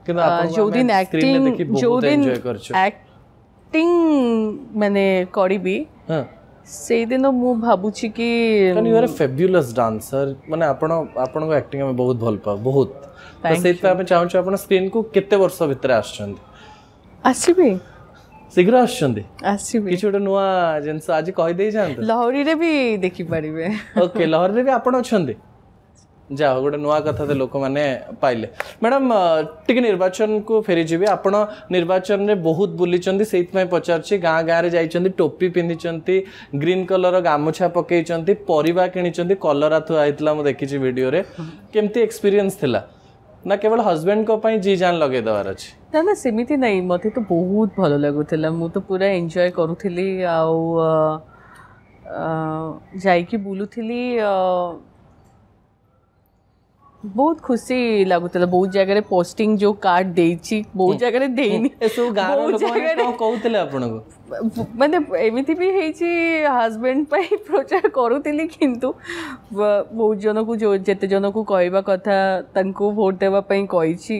किंतु आपण जो दिन एक्टिंग जो दिन एक्टिंग माने करबी से दिन मु भाबुची कि यू आर अ फेब्युलस डांसर माने आपण को एक्टिंग में बहुत भल पा बहुत तो सेत पे आपण चाहू आपण स्क्रीन को केते वर्ष भीतर आछन आसीबी शीघ्र आछन आसीबी किछ गोटे नुआ जेंस आज कहि देई जानत लहरी रे भी देखि परिबे ओके लहरी रे भी आपण अछन जाओ गोटे नुआ कथा तो लोक मैंने पाइले मैडम टिके निर्वाचन को फेरी जी आपण निर्वाचन में बहुत बुली से पचार गाँ गाँव जाइए टोपी पिंधि ग्रीन कलर गामुछा पकई परिवा कि कलरा थुआ देखी वीडियो रे केमती एक्सपीरियंस थिला ना केवल हस्बैंड को पई जी जान लगे दवार अछि ना ना सेमिति नहीं मते तो बहुत भलो लागुथिला मु तो पूरा एन्जॉय करूथिली आउ जाइकी बुलुथिली बहुत खुशी लागुतला बहुत जगह पोस्टिंग जो कार्ड देछि बहुत जगह देनी एसो गारो लोक माने कहउतले आपन को माने एमिति भी हेछि हस्बैंड पई प्रचार करूतिली किंतु बहुत जन को जो जते जन को कहबा कथा तनको वोट देबा पई कहिछि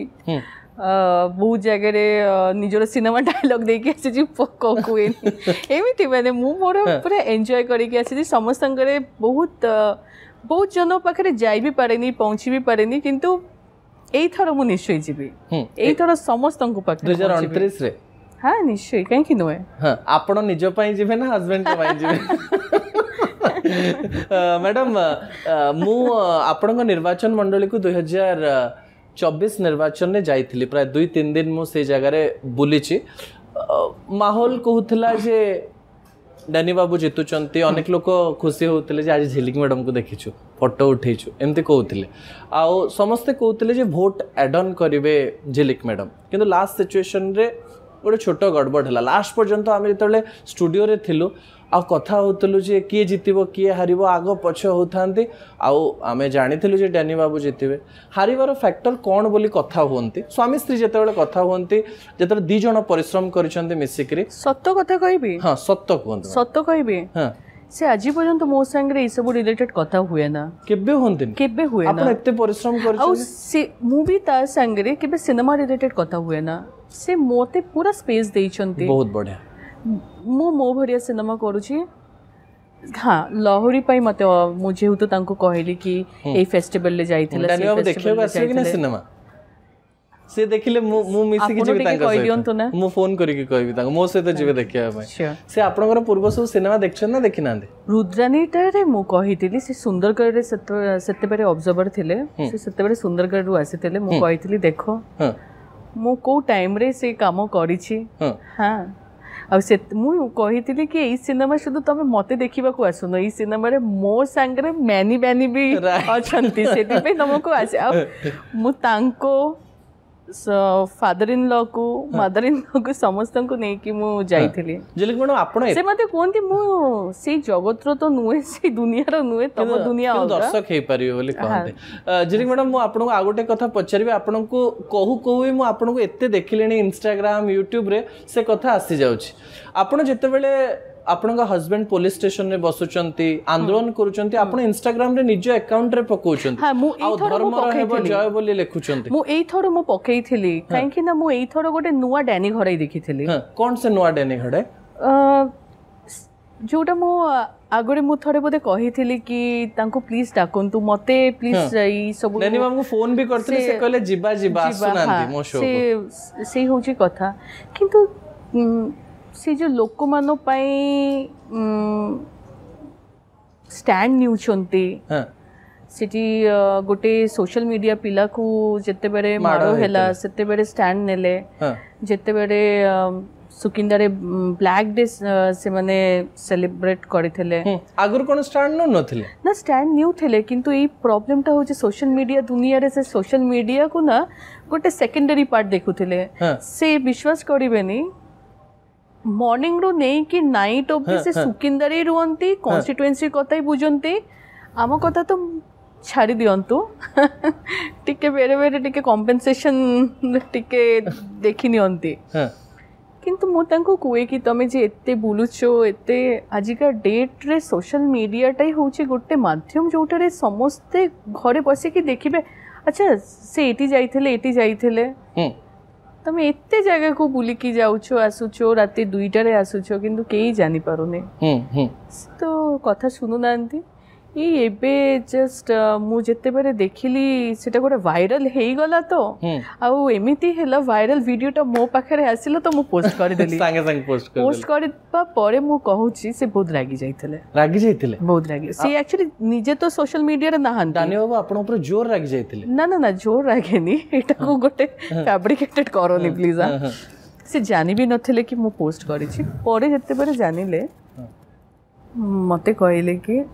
बहुत जगह निजर सिनेमा डायलॉग देके आसी कोएनी एमिति माने मु मोर पूरा एन्जॉय करिके आसी समस्तंगरे बहुत बहुत जन पाखे जाई भी पारेनी पहुंची भी पारेनी किंतु एई थर मु निश्चय जीबी एई थर समस्त को पाखे 2029 रे हां निश्चय कहीं कि नय हां आपण निज पई जीबे ना हस्बैंड के पई जीबे मैडम मु आपणक निर्वाचन मंडली को 2024 निर्वाचन में जाइथिली प्राय 2-3 दिन मु से जगह बुली माहौल कहूला जे डैनी बाबू जितुचंती अनेक लोक खुशी होते जे आज झिलिक मैडम को देखीछु फोटो उठेछु एमती कहते आउ समस्ते कहते जे भोट एड ऑन करेंगे झिलिक मैडम किंतु लास्ट सिचुएशन रे गोटे छोट गड़बड़ है लास्ट पर्यंत आम जो स्टूडियो रे थिलु आ कथा होतलु जे किए जितिबो किए हारिबो आग पछ होथांती आउ आमे जानिथिलु जे डैनी बाबू जितिबे हारिबार फैक्टर कोन बोली कथा होंती स्वामी स्त्री जेतेबेले कथा होंती जेतेबे दी जण परिश्रम करिसंती मिसिकरी सत्य कथा कहबी हां सत्य कहंती सत्य कहबी हां से आज पर्यंत मो संगे ई सब रिलेटेड कथा हुए ना केबे होंती केबे हुए ना आपण एते परिश्रम आउ करिसंती से मूवी ता संगे केबे सिनेमा रिलेटेड कथा हुए ना से मोते पूरा स्पेस देइचंती बहुत बढ़िया मो भरिया सिनेमा करूची हाँ लहरी पाई मते मुझे तो तांको कहली कि ए फेस्टिवल ले जाइथिला डैनी बाबू देखियो आसे कि ना सिनेमा से देखिले मु मिसी कि जेबे तांका सहित मु फोन करी कि कहबी तांको मो सहित जेबे देखिया भाई से आपनकर पूर्व सब सिनेमा देखछन ना देखि नांदे रुद्रानीटा रे मु कहिथिली से सुंदरगढ़ रे सेते बेरे ऑब्जर्वर थिले से सेते बेरे सुंदरगढ़ रु आसीथिले मु कहिथिली देखो मु को टाइम रे से काम करिछि हां आ से मु कहिथिली कि ई सिनेमा शुद्ध तमे मते देखिबा को आसुनो ई सिनेमा रे मो संगरे मैनी बैनी भी अछंती सेति पे तमको आसे आ मु तांको फादर इन लॉ को मदर इन लॉ को समस्त को नहीं कि मु जाइथिली झिलिक मैडम आपण से मते कोनती मु से जगत रो तो नुए से दुनिया रो नुए तम दुनिया होगा दर्शक हे परियो बोली कहते झिलिक मैडम मु आपण को आ गोटे कथा पचारिबे आपण को कहू कहू मु आपण को एते देखिलेनी इंस्टाग्राम यूट्यूब रे से कथा आसी जाउची आपण जेते बेले आपण हस्बैंड पुलिस स्टेशन रे बसुचंती आंदोलन करूचंती आपण इंस्टाग्राम रे निज अकाउंट रे पकोचंती हां मु एई थोर मु पकेइथिली जय बोली लेखुचंती मु एई थोर मु पकेइथिली काहे कि ना मु एई थोर गोटे नुवा डैनी घरै देखिथिली हां कोन से नुवा डैनी घड़े जोटा मु आगरे मु थोड़े बोधे कहिथिली कि तांको प्लीज डाकंतु मते प्लीज ई सब डैनी बाबू फोन भी करथिले से कहले जिबा जिबा आसुनांती मो शो से होची कथा किंतु से जो लोक मानो पाई स्टैंड न्यूचंती सिटी गोटे सोशल मीडिया पिला को जत्ते बेरे मारो हैला सेते बेरे स्टैंड नेले जत्ते बेरे सुकिंदारे ब्लैक डे से माने सेलिब्रेट करथिले आगुर कोन स्टैंड न नथिले ना स्टैंड न्यू थिले किंतु ई प्रॉब्लम ता होचे सोशल मीडिया दुनिया रे से सोशल मीडिया को ना गोटे सेकेंडरी पार्ट देखुथिले से विश्वास करिवेनी मॉर्निंग रो नहीं कि नाइट ऑब्दि से सुकिंदारे रुहंती कॉन्स्टिट्युएंसी कथाई बुझंती आम कथा तो छाड़ी दियंतु टिके बेरे बेरे टिके कॉम्पेंसेशन टिके देखि नियंती किंतु मु तांको कुए कि तमे जे एते बुलुचो एते आजिका डेट रे सोशल मीडिया टाई होची गोटे माध्यम जोटरे समस्ते घरे बसी कि देखिबे अच्छा से एटी जाइथिले तमे एते जगह को बुली की जाउछो आसुछो राती 2टा रे आसुछो किंतु केही जानि पारुने तो कथा सुनु नांती ई एबे जस्ट मु जते बेरे देखिली सेटा गोटे वायरल हेई गला तो आउ एमिति हेला वायरल वीडियोटा मो पाखरे आसिलो तो मु पोस्ट कर देली संगे पोस्ट करबा परे मु कहूची से बहुत रागी जाइथिले बहुत रागी से एक्चुअली निजे तो सोशल मीडिया रे नहान दानी बाबा आपण ऊपर जोर रागी जाइथिले ना जोर रागेनी एटा को गोटे फैब्रिकेटेड करोनी प्लीज से जानि भी नथिले कि मु पोस्ट करिछि परे जते बेरे जानिले मते कहले कि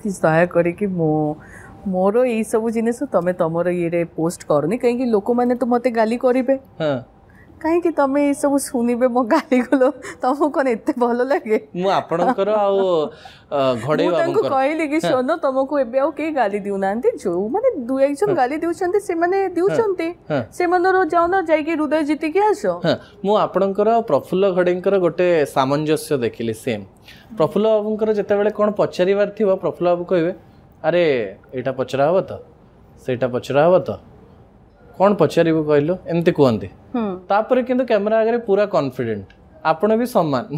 दया करे कि मोर ये सब जिनिस तमे तमर ये पोस्ट करनी कहीं लोक मैंने तो मते गाली करेंगे कहीं कि तमे ये सब सुनिबे मो गाली गलो तुमको कौन एते भलो लगे मु आपणकर आ घडे बाबू को कहली कि सोनो तुमको एबे आ के गाली दिउ नांती जो माने दु एक जन गाली दिउछंती से माने दिउछंती से मनरो जाउना जाई के हृदय जीति के आसो मु आपणकर प्रफुल्ल घडेंकर गोटे सामंजस्य देखिली सेम प्रफुल्ल बाबूंकर जते बेले कोन पचारिवार थिबो प्रफुल्ल बाबू कहबे अरे एटा पचरा हबो त सेटा पचरा हबो त कौन पचारिबो कहलो एमती कहंती तापर किंतु कैमरा आगे पूरा कॉन्फिडेंट आपण भी सम्मान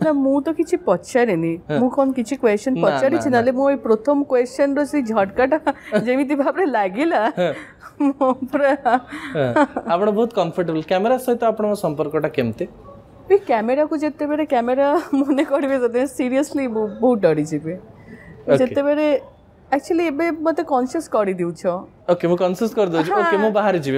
ना मु तो किछि पचारेनी मु कोन किछि क्वेश्चन पचारि छि नाले मो प्रथम क्वेश्चन रो से झटकाटा जेमिति भाबरे लागिला मो पूरा आपण बहुत कंफर्टेबल कैमरा सहित आपण संपर्कटा केमते भी कैमरा को जते बेरे कैमरा मने करबे जते सीरियसली बहुत डरी जिबे ଯେତେବେଳେ ଆକ୍ଚୁଆଲି ଏବେ ମତେ କନସିୟସ୍ କରିଦେଉଛ ओके मु कन्फ्यूज कर दउछ ओके मु बाहर जीवे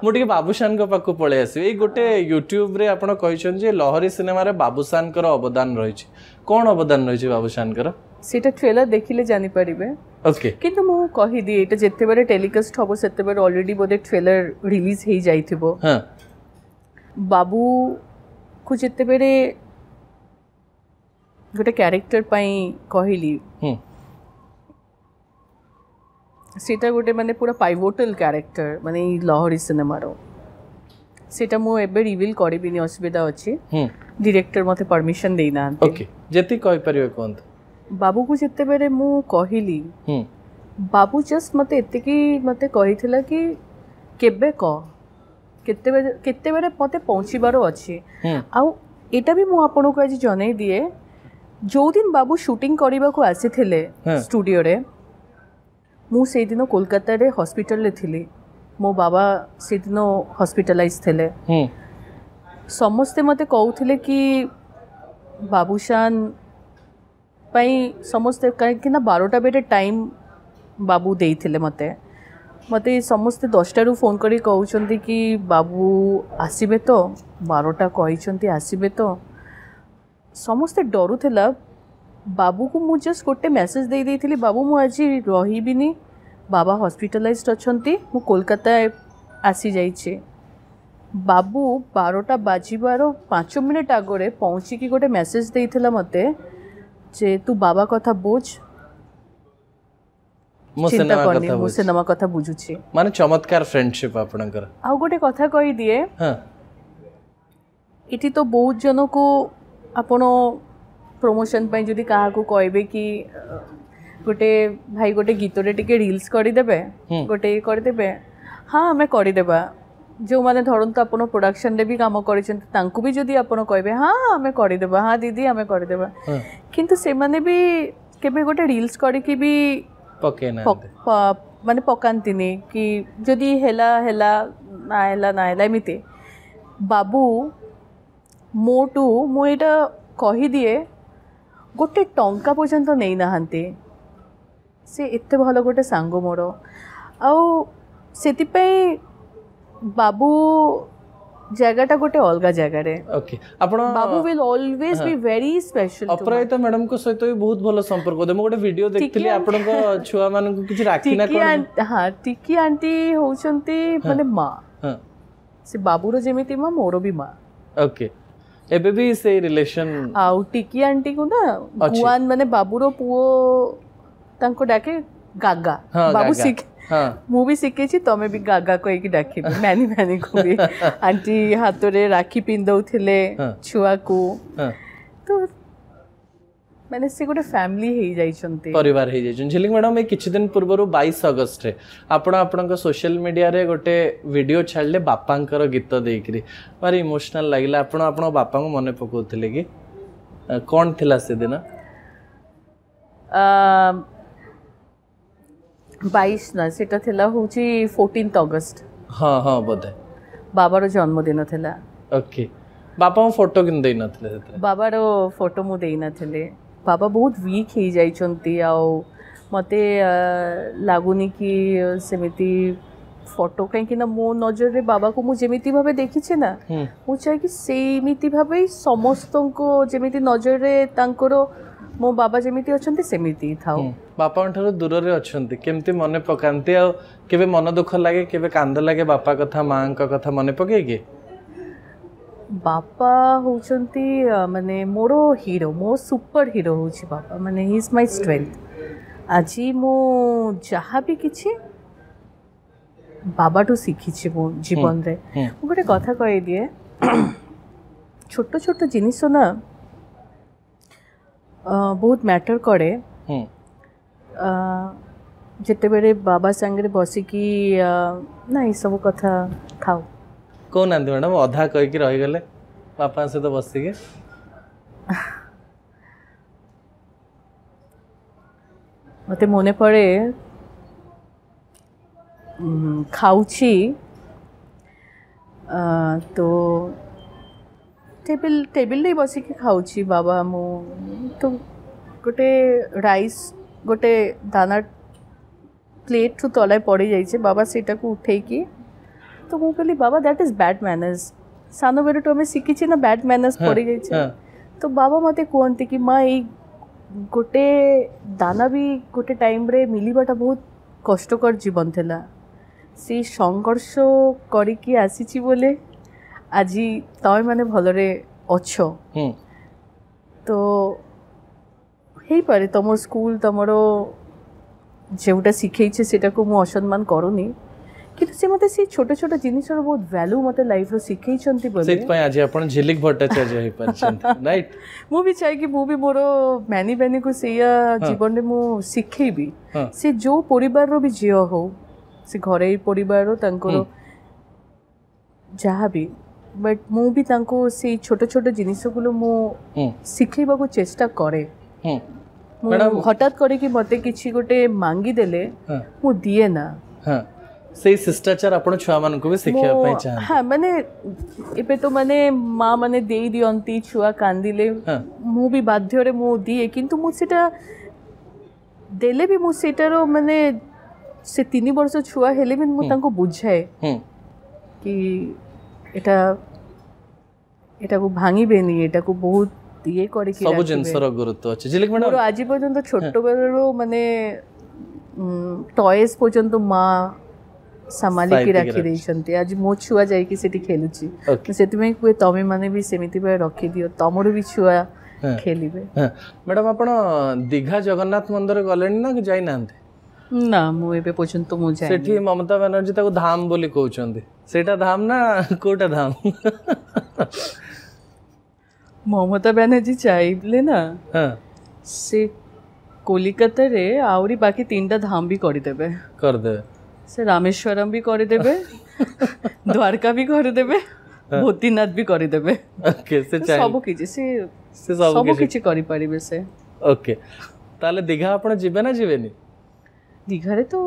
मु टिके बाबूशान को पाखु पळे आसी ए गोटे YouTube रे आपण कहिसन जे लहरी सिनेमा रे बाबूशान कर अवदान रही छी कोन अवदान रही छी बाबूशान कर सेटा ट्रेलर देखिले जानि परिबे ओके किंतु मु कहि दी एटा जेते बेले टेलीकास्ट हबो सेते बेले ऑलरेडी बोधे ट्रेलर रिलीज हेई जाइथिबो हां बाबू को जेते बेले गोटे कैरेक्टर पई कहिली सेटा गोटे माने पूरा पाइवोटल कैरेक्टर माने लहरी सिनेमा रो सेटा मु एबे रिवील करबिनी असुविधा अछि डायरेक्टर मते परमिशन देना ओके जेति कहि परिबे कोन बाबू को जेते बेरे मु कहिली बाबू जस्ट मते एतिकी मते कहिथिला कि केबे क केते बेरे मते पहुंचीबारो अछि आ एटा भी मु आपन को आज जनै दिए जो दिन बाबू शूटिंग करिबा को आसीथिले स्टूडियो रे मु से दिन कोलकाता रे हॉस्पिटल ले थिली मो बाबा से दिन हॉस्पिटलाइज थिले समस्ते मते कहउथिले कि बाबूशान पई समस्ते कि ना 12टा बेटे टाइम बाबू देइथिले मते मते समस्ते 10टा रु फोन करी कहउचंती कि बाबू आसीबे तो 12टा कहिचंती आसीबे तो समस्ते डरुथिला बाबू को मु जस्ट गोटे मेसेज दे देइथिली बाबू मु आज रहिबिनी बाबा हॉस्पिटलाइज्ड अछंती मु कोलकाता आसी जाइछे बाबू 12टा बाजिबारो 5 मिनिट आगरे पहुंची कि गोटे मेसेज देइथिला मते जे तू बाबा कथा बुझ मु सिनेमा कथा बुझुछि माने चमत्कार फ्रेंडशिप आपनकर आ गोटे कथा कहि दिए हां इति तो बहुत जन को आपण प्रमोशन पई जदी काहा को कहबे कि गोटे भाई गोटे गीत रे टिके रील्स करि देबे गोटे करि देबे हां हमें करि देबा जो माने धरन तो आपण प्रोडक्शन रे भी काम करिसें तांको भी जदी आपण कहबे हां हमें करि देबा हां दीदी हमें करि देबा किंतु से माने भी केबे गोटे रील्स करि कि भी पके ना माने पकांतिनी कि जदी हेला हेला ना हेला एमिते बाबू मोटू मु एटा कहि दिए गोटे टंका पर्यंत नहीं नहांती से एते भल गोटे सांग मोर आति बाबू जगहटा गोटे अलग जगह रे ओके आपण Babu will always be very special Aparajita madam को सहित भी बहुत भलो संपर्क होते मो गोटे वीडियो देखथिली आपण को छुआ मान को किछ राखी ना कोन हां टिकी आंटी होचंती माने मां हां से बाबू रो जेमिति मां मोरो भी मां ओके एबे भी से रिलेशन आउ टिकी आंटी को ना गुआन माने बाबूरो पुओ तांको डाके गागा बाबू सिख मु भी सिखेछि तमे भी गागा कहि कि डाके मैनी मैनी को भी आंटी हाथ रे राखी पिंदौथिले छुआ को तो माने से गोटे फैमिली हे जाइछंती परिवार हे जाइछन झिलिंग मैडम ए किछ दिन पूर्वरु 22 अगस्त रे आपण सोशल मीडिया रे गोटे वीडियो छाडले बापांकर गीत देइकरी मारे इमोशनल लागिला आपण बापा को मने पकोथिले कि कोन थिला से दिन 22 ना सेटा थिला होची 14 अगस्त हां हां बोधे बाबारो जन्मदिन थिला ओके बापा फोटो किन देइ नथिले सेते बाबारो फोटो मु देइ नथिले बाबा बहुत वीक ही जाइछंती आउ मते लागुनी कि सेमिति फोटो कहीं ना मो नजर रे बाबा को मु जेमिति भाबे देखिछे ना मु चाहे कि सेमिति भाबे समस्त को जेमिति नजर रे तांकरो मो बाबा जेमिति अछंती सेमिति थाउ बापा अंठारो दूर रे अछंती केमती मने पकांती आ केबे मन दुख लागे केबे कांद लागे बापा कथा मां का कथा मने पके के बापा होचंती माने मोरो हीरो मो सुपर हीरो होची बापा माने ही इज माय स्ट्रेंथ आजी मो जहा भी किछि बाबा टू सीखी मो जीवन रे गोटे कथा कहि दिए छोट छोट जिनिस ना बहुत मैटर करे जिते बेरे बाबा संगे बसिकी ना ये सब कथा थाउ कौन मैडम अधा कहीकि रही गले बापा सहित बसिके मते मने पड़े खाऊची तो टेबिल नहीं बसिकी खाऊची बाबा मु तो गोटे राइस गोटे दाना प्लेट रु तले पड़ जाइए बाबा सेटा को उठेकी तो मु कहली बाबा दैट इज बैड मैनर्स सान बेलू आम शिखी ना बैड मैनर्स पड़ जाइए तो बाबा मते कहते कि माँ ये गोटे दाना भी गोटे टाइम रे मिलवाटा बहुत कष्टकर जीवन थिला से संघर्ष करिकी आसीची बोले आज तमें माने भलरे अच्छ तो हे पारे तुम स्कूल तुमर जोटा शिखेছে सेटा को मु असम्मान करूनी किंतु से मते से छोटे छोटे जिनिसर बहुत वैल्यू मते लाइफ रो शिखेछंती बोले सेत पय आज आपण झिलिक भट्टाचार्य हे परछंत राइट मु भी चाहे कि मु भी मोर मैनी मैनी को सेया जीवन रे मु शिखेबी से जो परिवार रो भी झियो हो से घरे परिवार रो तांको जहाँ भी बट मु भी तांको से छोटे छोटे जिनिस गुलो मु शिखेबा को चेष्टा करे हठात करे कि मते किछि गोटे मांगी देले मु दिए ना से शिष्टाचार आपण छुआ मान को भी सिखिया पय चाह हां माने एबे तो माने मां माने देई दियंती छुआ कांदिले मु भी बाध्य रे मु दिए किंतु मु सेटा देले भी मु सेटारो माने से 3 वर्ष छुआ हेले भी मु तांको बुझाए कि एटा एटा को भांगी बेनी एटा को बहुत ये करे कि सब जिंसर गुरुत्व अछि जिलिक मैडम आज पर्यंत छोट बेलरो माने टॉयज पर्यंत मां संभाली की राखी देइछंती आज मो छुआ जाई कि सेठी खेलुची सेति में कोई तमे माने भी सेमिति बे रखी दियो तमरो भी छुआ खेलिबे मैडम आपण दीघा जगन्नाथ मंदिर गलेनी ना कि जाई नांते ना मु एबे पर्यंत मु जाई सेठी ममता बनर्जी ताको धाम बोली कहउचंदी सेटा धाम ना कोटा धाम ममता बनर्जी चाइले ना से कोलकाता रे आउरी बाकी 3टा धाम भी कर देबे से रामेश्वरम भी कर देबे द्वारका भी कर देबे भूतिनाथ भी कर देबे ओके से चाहि सब किछि से सब किछि करि परिबे से ओके ताले दीघा आपण जिबे ना जिबेनी दीघा रे तो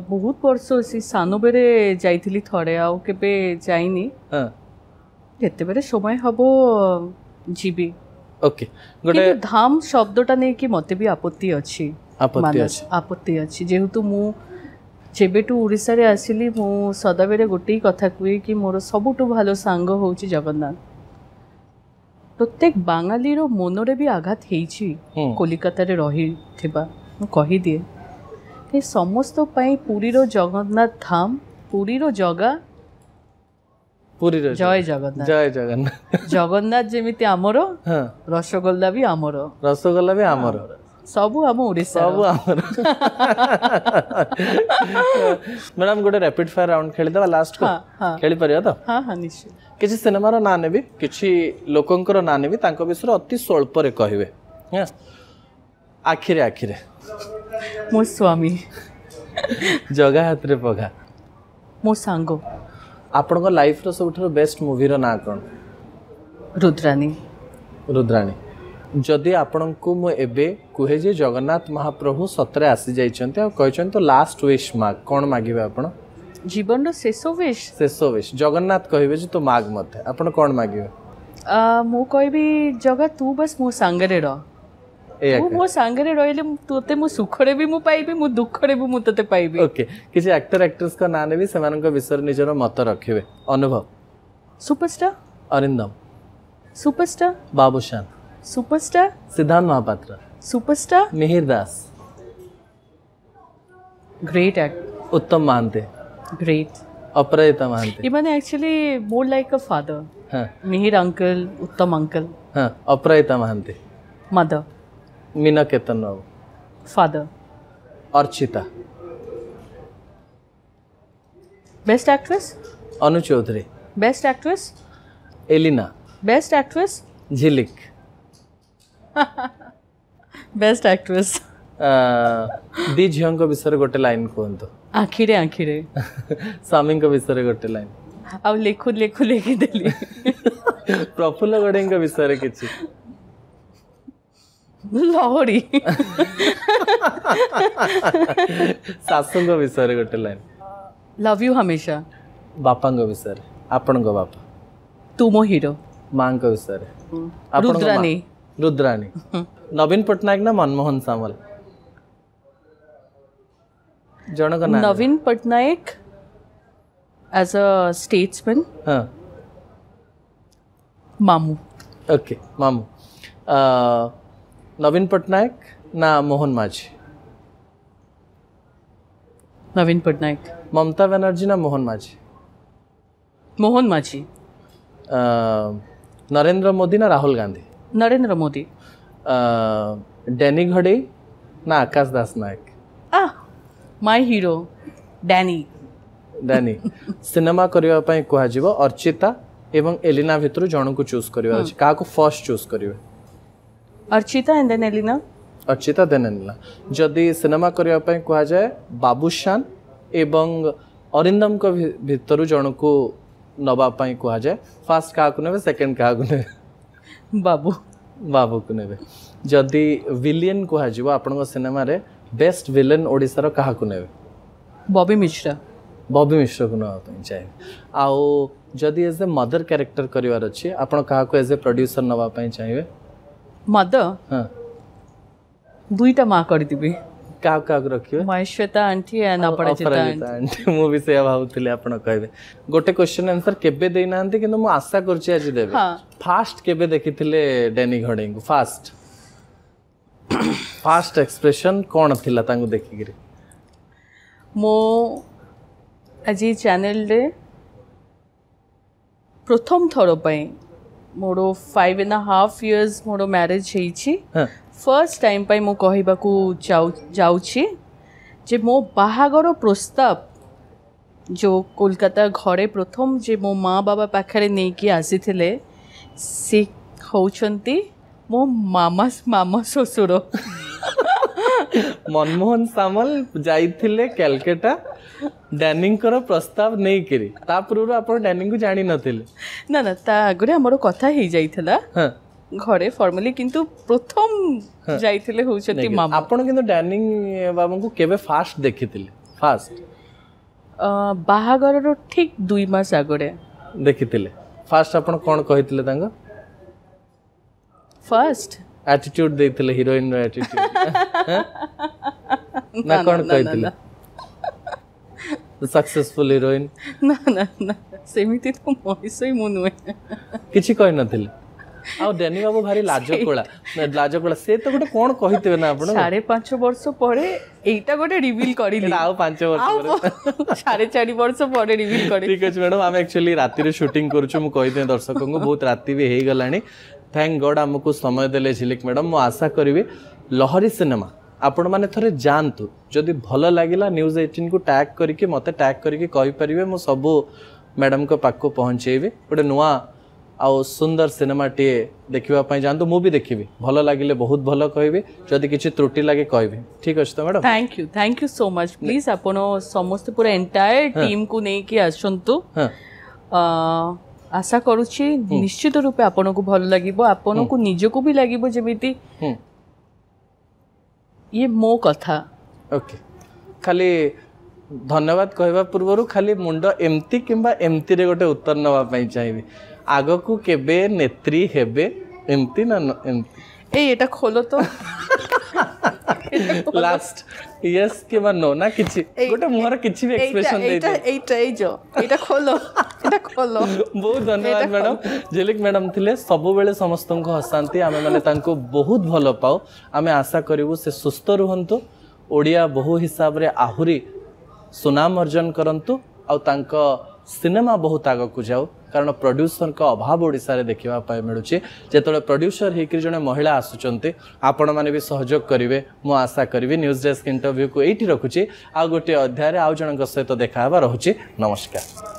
बहुत वर्ष से सानो बेरे जाइथिली थरे आ केबे जाइनी जेते बेरे समय हबो जीबी ओके गोटे धाम शब्दटा नै कि मते भी आपत्ति अछि आपत्ति अछि जेहेतु मु जेबेटू ओडिसा रे आसिली मु सदा बेरे गोटे कथा कुए कि मोर सबुटू भालो सांग होउची जगन्नाथ प्रत्येक बांगाली रो मनरे भी आघात हेइची कोलकाता रे रही थिबा मु कहि दिए कि समस्त पई पुरी रो जगन्नाथ धाम पुरी रो जगा पुरी रो जय जगन्नाथ जगन्नाथ जेमिति आमरो रसगोल्ला भी आमरो सबु आम ओडिसा सबु आमर मैडम गोटे रैपिड फायर राउंड खेली दबा लास्ट को खेली परिया तो हां हां निश्चय किछि सिनेमा रो ना नेबी किछि लोकंकर ना नेबी तांको विषय अति स्वल्प रे कहिवे हां आखिरे मो स्वामी जगह हाथ रे पगा मो सांगो आपण को लाइफ रो सबठो बेस्ट मूवी रो ना कोन रुद्राणी जदि आपण को मु एबे कुहे जे जगन्नाथ महाप्रभु सतरे आसी जाइछन्ते आ कहछन तो लास्ट विश माग कोन मागिबे आपण जीवन रो शेषो विश जगन्नाथ कहिबे जे तो माग मते आपण कोन मागिबे मु कहबी जगह तू बस मो संगरे रह तू मो संगरे रहले तोते मु सुखरे भी मु पाइबी मु दुखरे भी मु तते पाइबी ओके किछि एक्टर एक्ट्रेस का नाने भी सेमान को विषय निजर मत रखिबे अनुभव superstar Arindam superstar Babushan superstar Siddhanta Mahapatra superstar Mihir Das great act Uttam Mohanty great Aparajita Mohanty even actually more like a father हां मिहिर अंकल उत्तम अंकल हां Aparajita Mohanty mother Meena Ketan Rao father Archita best actress Anu Choudhury best actress Elina best actress Jhilik best actress दी झियों को विषय गोटे लाइन कहतो आखिरे स्वामी को विषय गोटे लाइन आ लेखु लेखि देली प्रफुल्ल गड़े को विषय किछि लहरी सासू को विषय गोटे लाइन लव यू हमेशा बापा को विषय आपण को बापा तू मो हीरो मां को विषय रुद्राणी नवीन पटनायक ना मनमोहन सामल जनक ना नवीन पटनायक एज अ स्टेट्समैन हाँ मामू ओके मामू नवीन पटनायक ना मोहन माझी नवीन पटनायक ममता बनर्जी ना मोहन माझी मोहन माझी नरेंद्र मोदी ना राहुल गांधी नरेंद्र मोदी डैनी घड़ई ना Akash Das Nayak my hero Danny Danny cinema करबा पई कुहा जीवो अर्चिता एवं एलिना भितर जण को चूज करबा अछि का को फर्स्ट चूज करिवे Archita and then Elina Archita then Elina जदि सिनेमा करबा पई कुहा जाय बाबूशान एवं अरिंदम को भितर जण को नबा पई कुहा जाय फर्स्ट का को नेबे सेकंड का को नेबे बाबू बाबू को नेबे जदि विलियन कुहा जीवो आपन सिनेमा रे बेस्ट विलेन ओडिसा रो कहा को नेबे बॉबी मिश्रा बॉबी मिश्रा को नबा पई चाहे आउ जदि एज ए मदर कैरेक्टर करिवार अछि आपन कहा को एज ए प्रोड्यूसर नबा पई चाहिए मदर हां दुईटा मां कर दिबे का रखिए महेश्वेता आंटी एंड अपराजिता आंटी मु भी से भावुतले आपण कहबे गोटे क्वेश्चन आंसर केबे देई नांती किंतु मु आशा करछि आज देबे फास्ट केबे देखिथिले डैनी घड़ई को फास्ट एक्सप्रेशन कोन थिला तांगु देखि गिरे मो আজি चैनल रे प्रथम थरो पई मोरो 5.5 years मोरो मैरिज हेछि फर्स्ट टाइम पाई मो कहबाकू जाउछि जे मो बाहागर प्रस्ताव जो कोलकाता घरे प्रथम जे मो माँ बाबा पाखरे नहीं कि आसी थिले से होउछंती मो मामा मामा ससुर मनमोहन सामल जाइथिले कलकत्ता डैनिंग करो प्रस्ताव नहीं करी ता पूर्व आपण डैनिंग को जानि नथिले ना ना ता आगरे हमरो कथा हे जाइथला हां घरे फॉर्मली किंतु प्रथम जाइथिले होउछंती मामा आपण किंतु डैनिंग बाबू को केबे फास्ट देखिथिले फास्ट बाहागर रो ठीक 2 मास आगरे देखिथिले फास्ट आपण कोन कहिथिले तांग फर्स्ट एटीट्यूड देथिले हीरोइन रो एटीट्यूड ना कोन कहिथिले सक्सेसफुल हीरोइन ना ना ना सेमिति तो मोहिसई मुनुए किछि कहि नथिले आ डैनी बाबू भारी लाजकोला से तो गोटे कोन कहितबे ना आपण 5.5 वर्ष परे एटा गोटे रिवील करिली आ 5 वर्ष परे 4.5 वर्ष परे रिवील करी ठीक अछि मैडम हम एक्चुअली राति रे शूटिंग करूछु मु कहि दे दर्शकों को बहुत राति भी हे गलानी थैंक गॉड हमको समय देले झिलिक मैडम मु आशा करिवे लहरी सिनेमा आपण माने थरे जानतु जदि भल लागिला न्यूज़ 18 को टैग करके मते टैग करके कहि परिवे मु सब मैडम को पाक को पहुंचेबे गोटे नुआ आ सुंदर सिनेमा टे देखिबा पई जानतु मु भी देखिबे भल लागिले बहुत भल कहबे जदि किछि त्रुटि लागे कहबे ठीक अछि तो madam thank you so much please आपण समस्त पूरा एंटायर टीम को नै कि आसंतु आशा करूछि निश्चित रूपे आपण को भल लागिबो आपण को निज को भी लागिबो जेमिति ये मो कथा ओके खाली धन्यवाद कहबा पूर्वरु खाली मुंड एमती किंबा एमती रे गोटे उत्तर नवा पई चाहिबे आगो को केबे नेत्री हेबे एमती ना एमती ए एटा खोलो तो लास्ट यस किबा नो ना किछि गोटे मोर किछि भी एक्सप्रेशन दे दे एटा खोलो बहुत धन्यवाद मैडम झिलिक मैडम थिले सब बेले समस्तन को हसांती आमे माने तांको बहुत भलो पाओ आमे आशा करिवु से सुस्थ रहंतु ओडिया बहु हिसाब रे आहुरी सुनाम अर्जन करंतु आ तांको सिनेमा बहुत आग को जाओ कारण प्रोड्यूसर का अभाव ओडिसा रे देखिबा पाए मिलुची जेतले प्रोड्यूसर हेकि जने महिला आसुचंती आपण माने भी सहयोग करिवे मु आशा करिवे न्यूज़ डेस्क इंटरव्यू को एठी रखुची आ गोटे अध्याय रे आ जनक सहित देखा हबा रहउची नमस्कार।